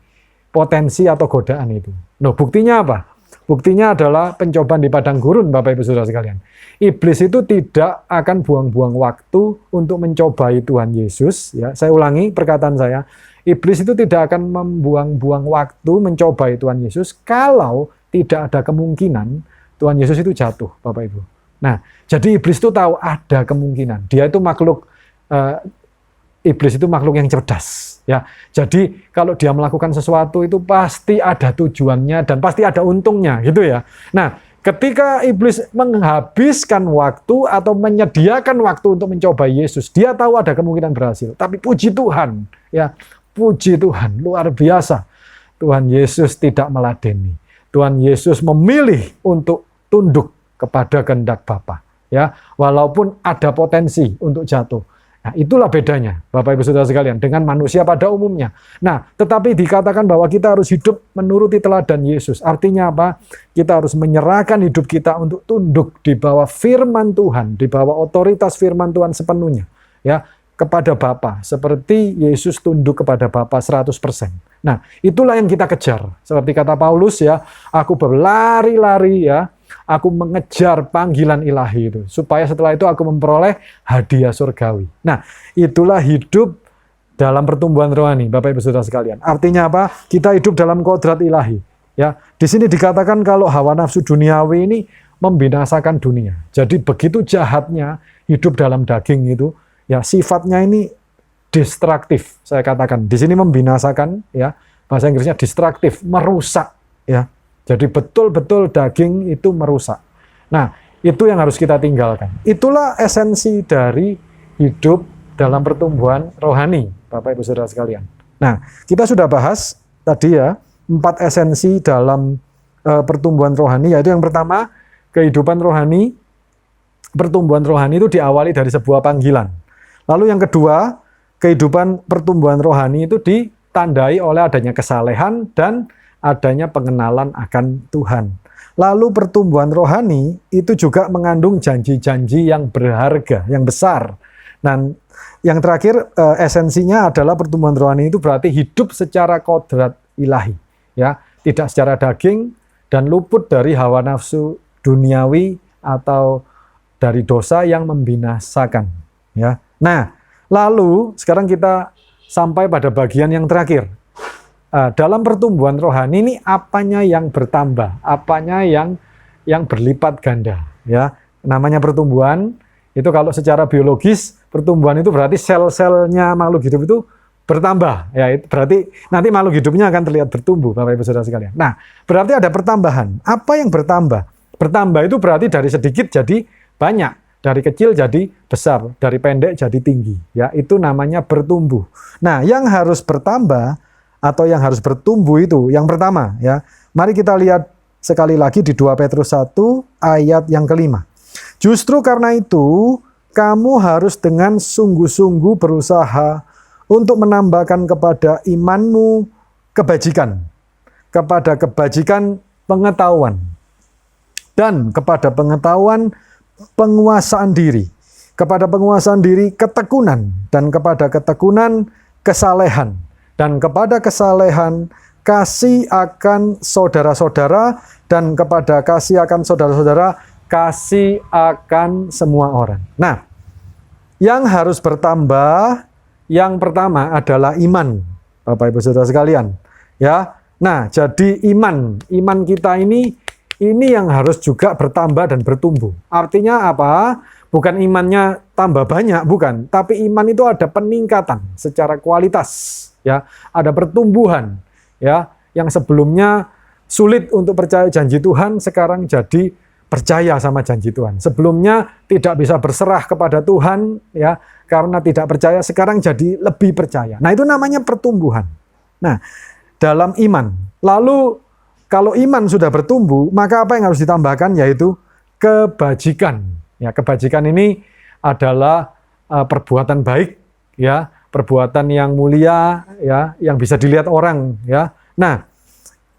potensi atau godaan itu. Nah, buktinya apa? Buktinya adalah pencobaan di padang gurun, Bapak Ibu Saudara sekalian. Iblis itu tidak akan buang-buang waktu untuk mencobai Tuhan Yesus. Ya, saya ulangi perkataan saya. Iblis itu tidak akan membuang-buang waktu mencobai Tuhan Yesus kalau tidak ada kemungkinan Tuhan Yesus itu jatuh, Bapak Ibu. Nah, jadi iblis itu tahu ada kemungkinan. Dia itu makhluk iblis itu makhluk yang cerdas ya. Jadi kalau dia melakukan sesuatu itu pasti ada tujuannya dan pasti ada untungnya gitu ya. Nah, ketika iblis menghabiskan waktu atau menyediakan waktu untuk mencoba Yesus, dia tahu ada kemungkinan berhasil. Tapi puji Tuhan ya, puji Tuhan luar biasa. Tuhan Yesus tidak meladeni. Tuhan Yesus memilih untuk tunduk kepada kehendak Bapa ya, walaupun ada potensi untuk jatuh. Nah, itulah bedanya, Bapak Ibu Saudara sekalian, dengan manusia pada umumnya. Nah, tetapi dikatakan bahwa kita harus hidup menuruti teladan Yesus. Artinya apa? Kita harus menyerahkan hidup kita untuk tunduk di bawah firman Tuhan, di bawah otoritas firman Tuhan sepenuhnya, ya, kepada Bapa, seperti Yesus tunduk kepada Bapa 100%. Nah, itulah yang kita kejar. Seperti kata Paulus ya, aku berlari-lari ya, aku mengejar panggilan ilahi itu, supaya setelah itu aku memperoleh hadiah surgawi. Nah, itulah hidup dalam pertumbuhan rohani, Bapak Ibu Saudara sekalian. Artinya apa? Kita hidup dalam kodrat ilahi. Ya, di sini dikatakan kalau hawa nafsu duniawi ini membinasakan dunia. Jadi begitu jahatnya hidup dalam daging itu, ya sifatnya ini destruktif. Saya katakan di sini membinasakan, ya bahasa Inggrisnya destruktif, merusak, ya. Jadi betul-betul daging itu merusak. Nah, itu yang harus kita tinggalkan. Itulah esensi dari hidup dalam pertumbuhan rohani, Bapak Ibu Saudara sekalian. Nah, kita sudah bahas tadi ya, 4 esensi dalam pertumbuhan rohani, yaitu yang pertama, kehidupan rohani, pertumbuhan rohani itu diawali dari sebuah panggilan. Lalu yang kedua, kehidupan pertumbuhan rohani itu ditandai oleh adanya kesalehan dan adanya pengenalan akan Tuhan. Lalu pertumbuhan rohani itu juga mengandung janji-janji yang berharga, yang besar. Dan yang terakhir, esensinya adalah pertumbuhan rohani itu berarti hidup secara kodrat ilahi, ya, tidak secara daging dan luput dari hawa nafsu duniawi atau dari dosa yang membinasakan, ya. Nah, lalu sekarang kita sampai pada bagian yang terakhir. Dalam pertumbuhan rohani ini apanya yang bertambah, apanya yang berlipat ganda, ya. Namanya pertumbuhan itu kalau secara biologis pertumbuhan itu berarti sel-selnya makhluk hidup itu bertambah, ya. Itu berarti nanti makhluk hidupnya akan terlihat bertumbuh, Bapak Ibu Saudara sekalian. Nah, berarti ada pertambahan. Apa yang bertambah? Bertambah itu berarti dari sedikit jadi banyak, dari kecil jadi besar, dari pendek jadi tinggi, ya. Itu namanya bertumbuh. Nah, yang harus bertambah atau yang harus bertumbuh itu yang pertama, ya. Mari kita lihat sekali lagi di 2 Petrus 1 ayat yang kelima. Justru karena itu kamu harus dengan sungguh-sungguh berusaha untuk menambahkan kepada imanmu kebajikan, kepada kebajikan pengetahuan, dan kepada pengetahuan penguasaan diri, kepada penguasaan diri ketekunan, dan kepada ketekunan kesalehan, dan kepada kesalehan kasih akan saudara-saudara, dan kepada kasih akan saudara-saudara kasih akan semua orang. Nah, yang harus bertambah yang pertama adalah iman, Bapak Ibu Saudara sekalian, ya. Nah, jadi iman kita ini yang harus juga bertambah dan bertumbuh. Artinya apa? Bukan imannya tambah banyak, bukan, tapi iman itu ada peningkatan secara kualitas, ya. Ada pertumbuhan, ya. Yang sebelumnya sulit untuk percaya janji Tuhan sekarang jadi percaya sama janji Tuhan. Sebelumnya tidak bisa berserah kepada Tuhan, ya, karena tidak percaya, sekarang jadi lebih percaya. Nah, itu namanya pertumbuhan. Nah, dalam iman. Lalu kalau iman sudah bertumbuh, maka apa yang harus ditambahkan? Yaitu kebajikan. Ya, kebajikan ini adalah perbuatan baik, ya, perbuatan yang mulia, ya, yang bisa dilihat orang, ya. Nah,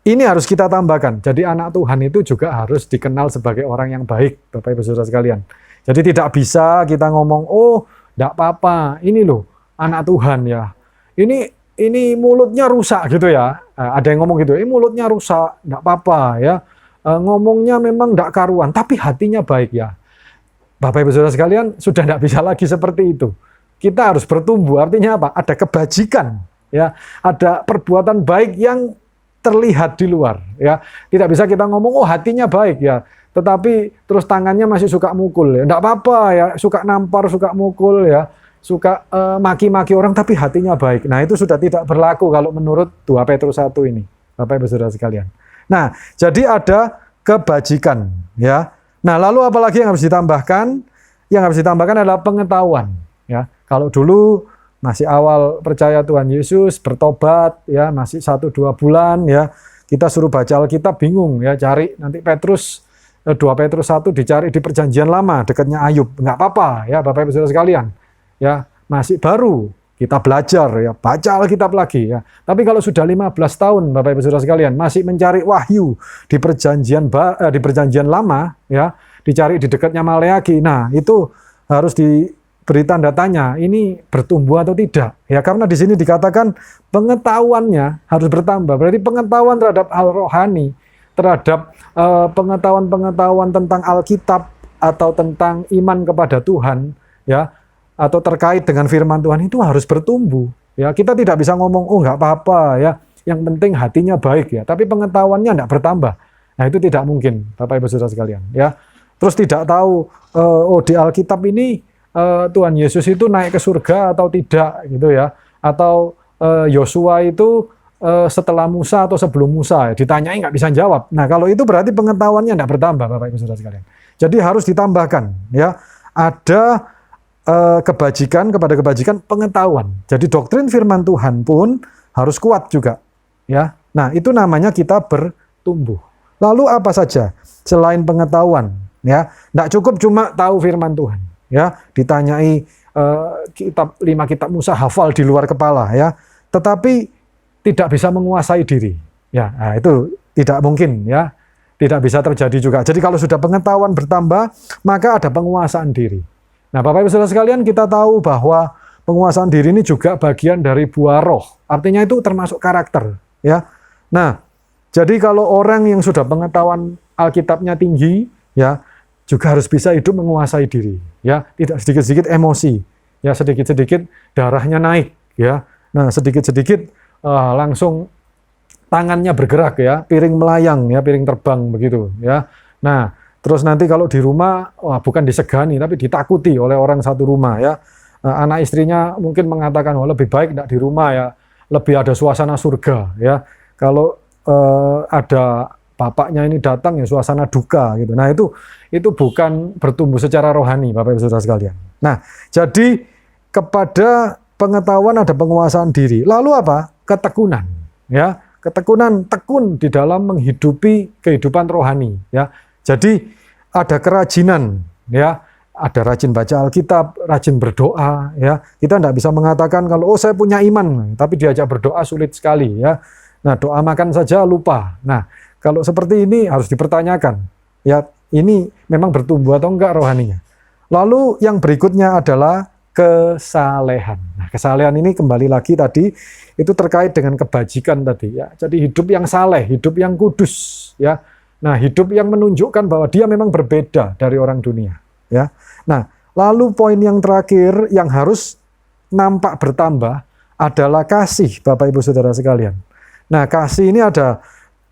ini harus kita tambahkan. Jadi anak Tuhan itu juga harus dikenal sebagai orang yang baik, Bapak Ibu Saudara sekalian. Jadi tidak bisa kita ngomong, oh, enggak apa-apa, ini loh anak Tuhan, ya. Ini mulutnya rusak gitu, ya. Ada yang ngomong gitu, ini mulutnya rusak, enggak apa-apa, ya. Ngomongnya memang enggak karuan, tapi hatinya baik, ya. Bapak Ibu Saudara sekalian, sudah enggak bisa lagi seperti itu. Kita harus bertumbuh, artinya apa? Ada kebajikan, ya. Ada perbuatan baik yang terlihat di luar, ya. Tidak bisa kita ngomong, oh, hatinya baik, ya, tetapi terus tangannya masih suka mukul, ya. Enggak apa-apa, ya, suka nampar, suka mukul, ya, suka maki-maki orang, tapi hatinya baik. Nah, itu sudah tidak berlaku kalau menurut 2 Petrus 1 ini, Bapak Ibu Saudara sekalian. Nah, jadi ada kebajikan, ya. Nah, lalu apalagi yang harus ditambahkan? Yang harus ditambahkan adalah pengetahuan, ya. Kalau dulu masih awal percaya Tuhan Yesus, bertobat, ya, masih 1-2 bulan, ya, kita suruh baca Alkitab, bingung, ya, cari nanti 2 Petrus 1 dicari di perjanjian lama, dekatnya Ayub, nggak apa-apa, ya, Bapak Ibu Saudara sekalian, ya, masih baru, kita belajar, ya, baca Alkitab lagi, ya. Tapi kalau sudah 15 tahun, Bapak Ibu Saudara sekalian, masih mencari wahyu di perjanjian lama, ya, dicari di dekatnya Maleaki, nah, itu harus beri tanda tanya, ini bertumbuh atau tidak, ya, karena di sini dikatakan pengetahuannya harus bertambah. Berarti pengetahuan terhadap hal rohani, terhadap pengetahuan tentang Alkitab atau tentang iman kepada Tuhan, ya, atau terkait dengan firman Tuhan itu harus bertumbuh, ya. Kita tidak bisa ngomong, oh, nggak apa-apa, ya, yang penting hatinya baik, ya, tapi pengetahuannya nggak bertambah. Nah, itu tidak mungkin, Bapak Ibu Saudara sekalian, ya. Terus tidak tahu, oh, di Alkitab ini Tuhan Yesus itu naik ke surga atau tidak, gitu, ya, atau Yosua itu setelah Musa atau sebelum Musa, ya, ditanyai nggak bisa jawab. Nah, kalau itu berarti pengetahuannya nggak bertambah, Bapak Ibu Saudara sekalian. Jadi harus ditambahkan, ya, ada kebajikan, kepada kebajikan pengetahuan. Jadi doktrin firman Tuhan pun harus kuat juga, ya. Nah, itu namanya kita bertumbuh. Lalu apa saja selain pengetahuan, ya? Nggak cukup cuma tahu firman Tuhan. ya, ditanyai lima kitab Musa hafal di luar kepala, ya, tetapi tidak bisa menguasai diri, ya, nah, itu tidak mungkin, ya, tidak bisa terjadi juga. Jadi kalau sudah pengetahuan bertambah, maka ada penguasaan diri. Nah, Bapak Ibu Saudara sekalian, kita tahu bahwa penguasaan diri ini juga bagian dari buah roh, artinya itu termasuk karakter, ya. Nah, jadi kalau orang yang sudah pengetahuan Alkitabnya tinggi, ya, juga harus bisa hidup menguasai diri, ya, tidak sedikit-sedikit emosi, ya, sedikit-sedikit darahnya naik, ya, nah, sedikit-sedikit langsung tangannya bergerak, ya, piring melayang, ya, piring terbang begitu, ya. Nah, terus nanti kalau di rumah, bukan disegani tapi ditakuti oleh orang satu rumah, ya. Anak istrinya mungkin mengatakan, lebih baik tidak di rumah, ya, lebih ada suasana surga, ya. Kalau ada bapaknya ini datang, ya suasana duka gitu. Nah, itu bukan bertumbuh secara rohani, Bapak Ibu Saudara sekalian. Nah, jadi kepada pengetahuan ada penguasaan diri. Lalu apa? Ketekunan, ya. Ketekunan, tekun di dalam menghidupi kehidupan rohani, ya. Jadi ada kerajinan, ya. Ada rajin baca Alkitab, rajin berdoa, ya. Kita tidak bisa mengatakan kalau saya punya iman, tapi diajak berdoa sulit sekali, ya. Nah, doa makan saja lupa. Nah, kalau seperti ini harus dipertanyakan, ya, ini memang bertumbuh atau enggak rohaninya. Lalu yang berikutnya adalah kesalehan. Nah, kesalehan ini kembali lagi tadi itu terkait dengan kebajikan tadi, ya. Jadi hidup yang saleh, hidup yang kudus, ya. Nah, hidup yang menunjukkan bahwa dia memang berbeda dari orang dunia, ya. Nah, lalu poin yang terakhir yang harus nampak bertambah adalah kasih, Bapak Ibu Saudara sekalian. Nah, kasih ini ada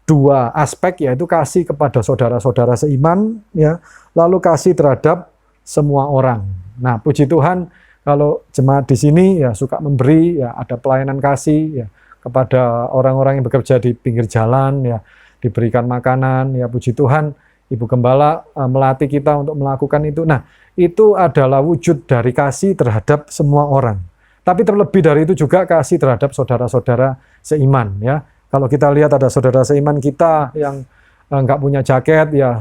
dua aspek, yaitu kasih kepada saudara-saudara seiman, ya, lalu kasih terhadap semua orang. Nah, puji Tuhan kalau jemaat di sini ya suka memberi, ya, ada pelayanan kasih, ya, kepada orang-orang yang bekerja di pinggir jalan, ya, diberikan makanan, ya, puji Tuhan Ibu Gembala melatih kita untuk melakukan itu. Nah, itu adalah wujud dari kasih terhadap semua orang. Tapi terlebih dari itu juga kasih terhadap saudara-saudara seiman, ya. Kalau kita lihat ada saudara seiman kita yang nggak punya jaket, ya,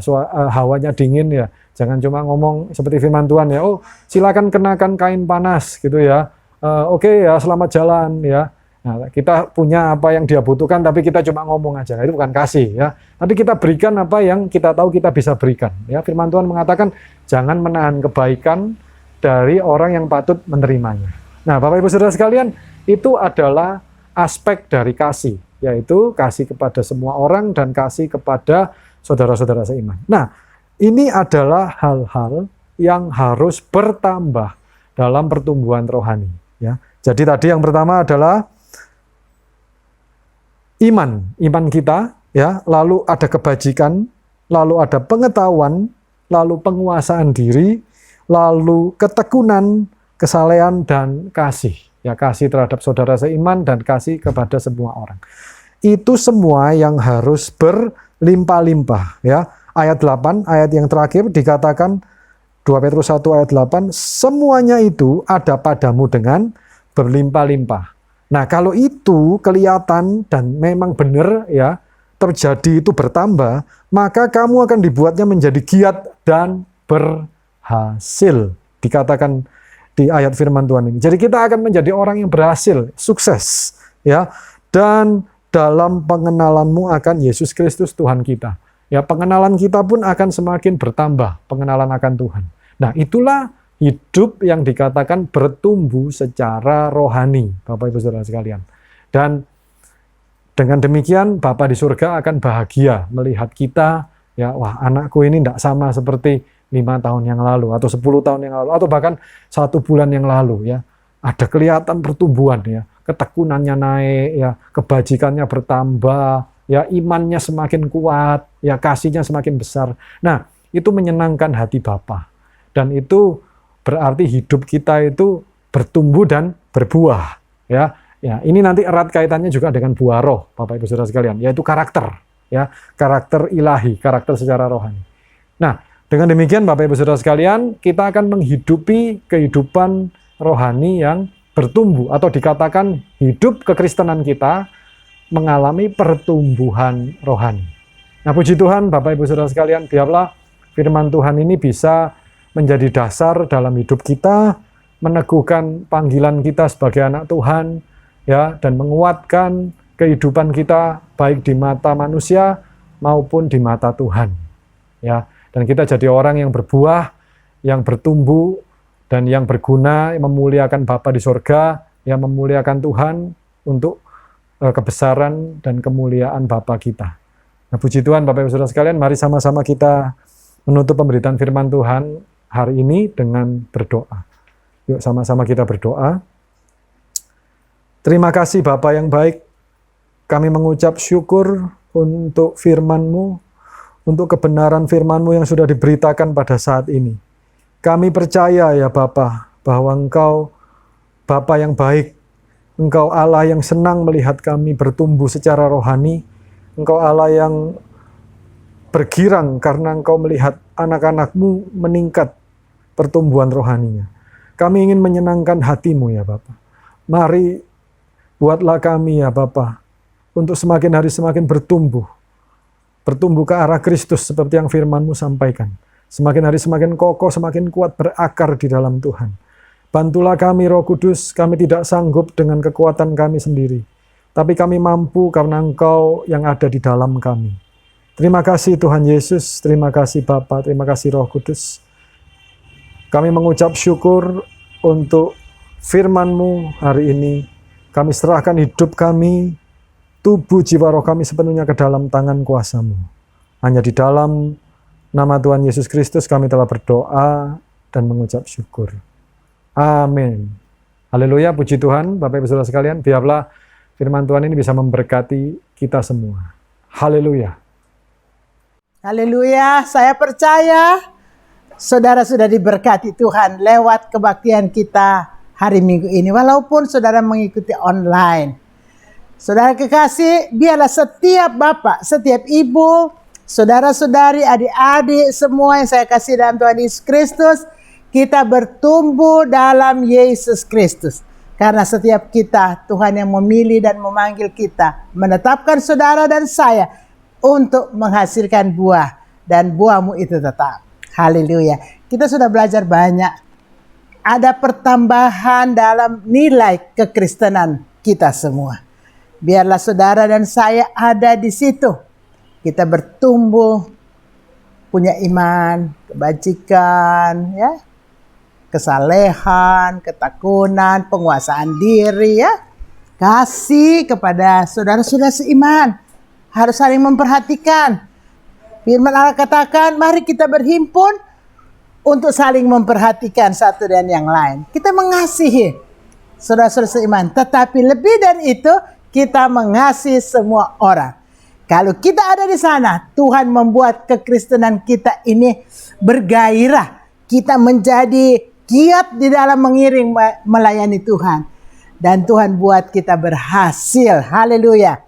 hawanya dingin, ya, jangan cuma ngomong seperti firman Tuhan, ya, silakan kenakan kain panas gitu, ya. Oke, ya, selamat jalan, ya. Nah, kita punya apa yang dia butuhkan tapi kita cuma ngomong aja. Nah, itu bukan kasih, ya. Tapi kita berikan apa yang kita tahu kita bisa berikan, ya. Firman Tuhan mengatakan jangan menahan kebaikan dari orang yang patut menerimanya. Nah, Bapak Ibu Saudara sekalian, itu adalah aspek dari kasih, yaitu kasih kepada semua orang dan kasih kepada saudara-saudara seiman. Nah, ini adalah hal-hal yang harus bertambah dalam pertumbuhan rohani, ya. Jadi tadi yang pertama adalah iman kita, ya, lalu ada kebajikan, lalu ada pengetahuan, lalu penguasaan diri, lalu ketekunan, kesalehan, dan kasih, ya, kasih terhadap saudara seiman dan kasih kepada semua orang. Itu semua yang harus berlimpah-limpah, ya. Ayat 8, ayat yang terakhir dikatakan 2 Petrus 1 ayat 8, semuanya itu ada padamu dengan berlimpah-limpah. Nah, kalau itu kelihatan dan memang benar, ya, terjadi itu bertambah, maka kamu akan dibuatnya menjadi giat dan berhasil. Dikatakan di ayat firman Tuhan ini. Jadi kita akan menjadi orang yang berhasil, sukses, ya. Dan dalam pengenalanmu akan Yesus Kristus Tuhan kita. Ya, pengenalan kita pun akan semakin bertambah, pengenalan akan Tuhan. Nah, itulah hidup yang dikatakan bertumbuh secara rohani, Bapak Ibu Saudara sekalian. Dan dengan demikian Bapa di surga akan bahagia melihat kita, ya, wah, anakku ini tidak sama seperti 5 tahun yang lalu, atau 10 tahun yang lalu, atau bahkan 1 bulan yang lalu, ya. Ada kelihatan pertumbuhan, ya, ketekunannya naik, ya, kebajikannya bertambah, ya, imannya semakin kuat, ya, kasihnya semakin besar. Nah, itu menyenangkan hati Bapa. Dan itu berarti hidup kita itu bertumbuh dan berbuah, ya. Ya, ini nanti erat kaitannya juga dengan buah roh, Bapak Ibu Saudara sekalian, yaitu karakter, ya, karakter ilahi, karakter secara rohani. Nah, dengan demikian Bapak Ibu Saudara sekalian, kita akan menghidupi kehidupan rohani yang bertumbuh, atau dikatakan hidup kekristenan kita mengalami pertumbuhan rohani. Nah, puji Tuhan Bapak Ibu Saudara sekalian, biarlah firman Tuhan ini bisa menjadi dasar dalam hidup kita, meneguhkan panggilan kita sebagai anak Tuhan, ya, dan menguatkan kehidupan kita baik di mata manusia maupun di mata Tuhan, ya. Dan kita jadi orang yang berbuah, yang bertumbuh dan yang berguna, yang memuliakan Bapa di sorga, yang memuliakan Tuhan untuk kebesaran dan kemuliaan Bapa kita. Nah, puji Tuhan Bapak Ibu Saudara sekalian, mari sama-sama kita menutup pemberitaan firman Tuhan hari ini dengan berdoa. Yuk sama-sama kita berdoa. Terima kasih Bapa yang baik, kami mengucap syukur untuk firman-Mu, untuk kebenaran firman-Mu yang sudah diberitakan pada saat ini. Kami percaya ya Bapa, bahwa Engkau Bapa yang baik, Engkau Allah yang senang melihat kami bertumbuh secara rohani. Engkau Allah yang bergirang karena Engkau melihat anak-anak-Mu meningkat pertumbuhan rohaninya. Kami ingin menyenangkan hati-Mu ya Bapa. Mari buatlah kami ya Bapa untuk semakin hari semakin bertumbuh. Bertumbuh ke arah Kristus seperti yang firman-Mu sampaikan. Semakin hari semakin kokoh, semakin kuat berakar di dalam Tuhan. Bantulah kami Roh Kudus, kami tidak sanggup dengan kekuatan kami sendiri. Tapi kami mampu karena Engkau yang ada di dalam kami. Terima kasih Tuhan Yesus, terima kasih Bapa, terima kasih Roh Kudus. Kami mengucap syukur untuk firman-Mu hari ini. Kami serahkan hidup kami, tubuh, jiwa, roh kami sepenuhnya ke dalam tangan kuasa-Mu. Hanya di dalam nama Tuhan Yesus Kristus kami telah berdoa dan mengucap syukur. Amin. Haleluya, puji Tuhan, Bapak Ibu Saudara sekalian, biarlah firman Tuhan ini bisa memberkati kita semua. Haleluya. Haleluya, saya percaya saudara sudah diberkati Tuhan lewat kebaktian kita hari Minggu ini, walaupun saudara mengikuti online. Saudara kekasih, biarlah setiap bapak, setiap ibu, saudara-saudari, adik-adik, semua yang saya kasih dalam Tuhan Yesus Kristus, kita bertumbuh dalam Yesus Kristus. Karena setiap kita, Tuhan yang memilih dan memanggil kita, menetapkan saudara dan saya untuk menghasilkan buah. Dan buahmu itu tetap. Haleluya. Kita sudah belajar banyak. Ada pertambahan dalam nilai kekristenan kita semua. Biarlah saudara dan saya ada di situ. Kita bertumbuh, punya iman, kebajikan, ya, kesalehan, ketakunan, penguasaan diri, ya, kasih kepada saudara-saudara seiman. Harus saling memperhatikan. Firman Allah katakan, mari kita berhimpun untuk saling memperhatikan satu dan yang lain. Kita mengasihi saudara-saudara seiman, tetapi lebih dari itu, kita mengasihi semua orang. Kalau kita ada di sana, Tuhan membuat kekristenan kita ini bergairah. Kita menjadi giat di dalam mengiring melayani Tuhan. Dan Tuhan buat kita berhasil. Haleluya.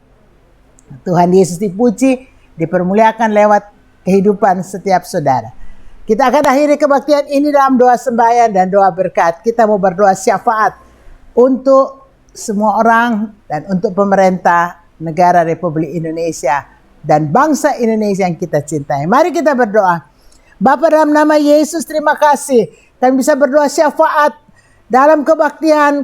Tuhan Yesus dipuji, dipermuliakan lewat kehidupan setiap saudara. Kita akan akhiri kebaktian ini dalam doa sembahyang dan doa berkat. Kita mau berdoa syafaat untuk semua orang dan untuk pemerintah negara Republik Indonesia dan bangsa Indonesia yang kita cintai. Mari kita berdoa. Bapa, dalam nama Yesus, terima kasih. Kami bisa berdoa syafaat dalam kebaktian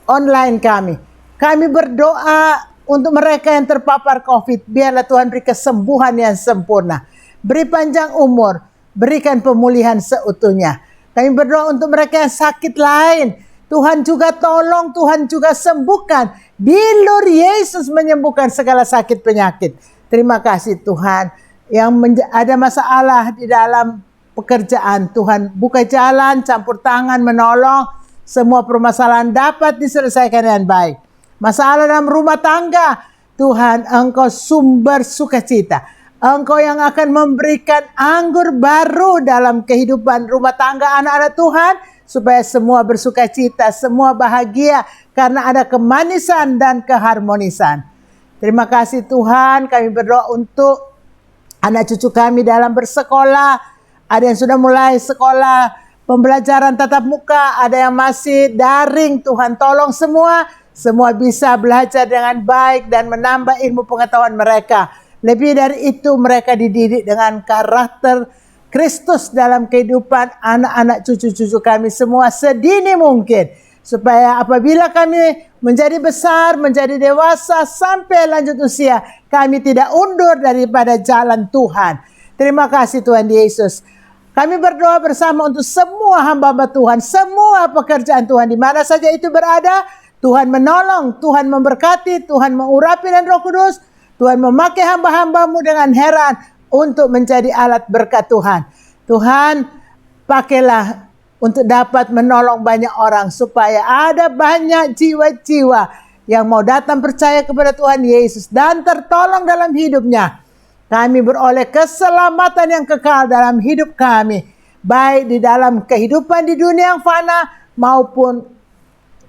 online kami. Kami berdoa untuk mereka yang terpapar COVID. Biarlah Tuhan beri kesembuhan yang sempurna. Beri panjang umur. Berikan pemulihan seutuhnya. Kami berdoa untuk mereka yang sakit lain. Tuhan juga tolong, Tuhan juga sembuhkan. Bilur Yesus menyembuhkan segala sakit penyakit. Terima kasih Tuhan. Yang ada masalah di dalam pekerjaan, Tuhan buka jalan, campur tangan, menolong. Semua permasalahan dapat diselesaikan dengan baik. Masalah dalam rumah tangga, Tuhan Engkau sumber sukacita. Engkau yang akan memberikan anggur baru dalam kehidupan rumah tangga anak-anak Tuhan. Supaya semua bersukacita, semua bahagia. Karena ada kemanisan dan keharmonisan. Terima kasih Tuhan, kami berdoa untuk anak cucu kami dalam bersekolah. Ada yang sudah mulai sekolah pembelajaran tatap muka, ada yang masih daring. Tuhan tolong semua bisa belajar dengan baik dan menambah ilmu pengetahuan mereka. Lebih dari itu mereka dididik dengan karakter Kristus dalam kehidupan anak-anak cucu-cucu kami semua sedini mungkin. Supaya apabila kami menjadi besar, menjadi dewasa, sampai lanjut usia, kami tidak undur daripada jalan Tuhan. Terima kasih Tuhan Yesus. Kami berdoa bersama untuk semua hamba-hamba Tuhan, semua pekerjaan Tuhan, di mana saja itu berada. Tuhan menolong, Tuhan memberkati, Tuhan mengurapi dan Roh Kudus. Tuhan memakai hamba-hambamu dengan heran untuk menjadi alat berkat Tuhan. Tuhan, pakailah untuk dapat menolong banyak orang supaya ada banyak jiwa-jiwa yang mau datang percaya kepada Tuhan Yesus dan tertolong dalam hidupnya. Kami beroleh keselamatan yang kekal dalam hidup kami, baik di dalam kehidupan di dunia yang fana maupun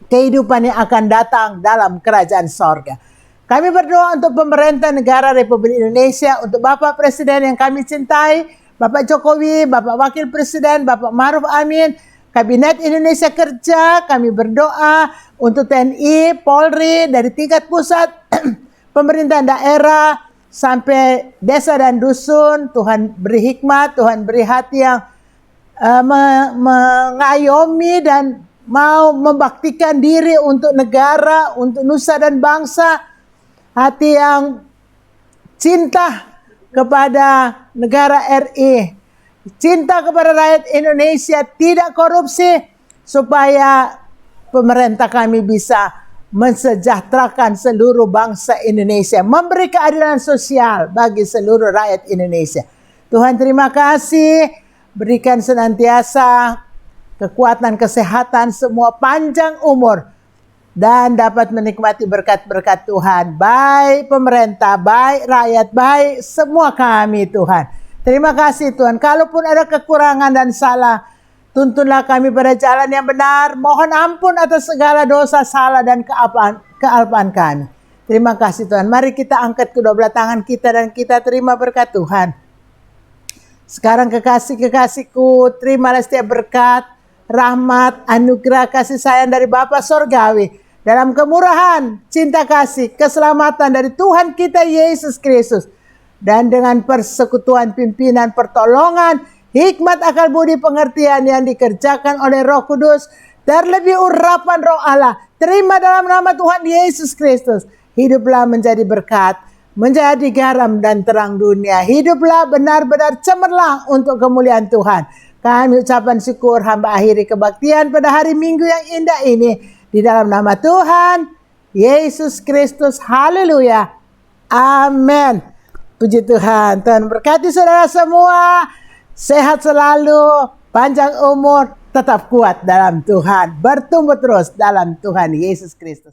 kehidupan yang akan datang dalam kerajaan sorga. Kami berdoa untuk pemerintah negara Republik Indonesia, untuk Bapak Presiden yang kami cintai, Bapak Jokowi, Bapak Wakil Presiden, Bapak Ma'ruf Amin, Kabinet Indonesia Kerja. Kami berdoa untuk TNI, Polri, dari tingkat pusat, pemerintahan daerah, sampai desa dan dusun. Tuhan beri hikmat, Tuhan beri hati yang mengayomi dan mau membaktikan diri untuk negara, untuk nusa dan bangsa. Hati yang cinta kepada negara RI, cinta kepada rakyat Indonesia, tidak korupsi, supaya pemerintah kami bisa mensejahterakan seluruh bangsa Indonesia, memberi keadilan sosial bagi seluruh rakyat Indonesia. Tuhan terima kasih, berikan senantiasa kekuatan, kesehatan, semua panjang umur, dan dapat menikmati berkat-berkat Tuhan. Baik pemerintah, baik rakyat, baik semua kami Tuhan. Terima kasih Tuhan. Kalaupun ada kekurangan dan salah, tuntunlah kami pada jalan yang benar. Mohon ampun atas segala dosa, salah, dan kealpaan kami. Terima kasih Tuhan. Mari kita angkat kedua belah tangan kita dan kita terima berkat Tuhan. Sekarang kekasih-kekasihku, terimalah setiap berkat, rahmat, anugerah, kasih sayang dari Bapa Sorgawi, dalam kemurahan, cinta kasih, keselamatan dari Tuhan kita Yesus Kristus, dan dengan persekutuan pimpinan, pertolongan, hikmat, akal budi, pengertian yang dikerjakan oleh Roh Kudus, terlebih urapan Roh Allah, terima dalam nama Tuhan Yesus Kristus. Hiduplah menjadi berkat, menjadi garam dan terang dunia. Hiduplah benar-benar cemerlang untuk kemuliaan Tuhan. Kami ucapan syukur, hamba akhiri kebaktian pada hari Minggu yang indah ini, di dalam nama Tuhan Yesus Kristus. Haleluya. Amin. Puji Tuhan. Tuhan berkati saudara semua. Sehat selalu, panjang umur, tetap kuat dalam Tuhan. Bertumbuh terus dalam Tuhan Yesus Kristus.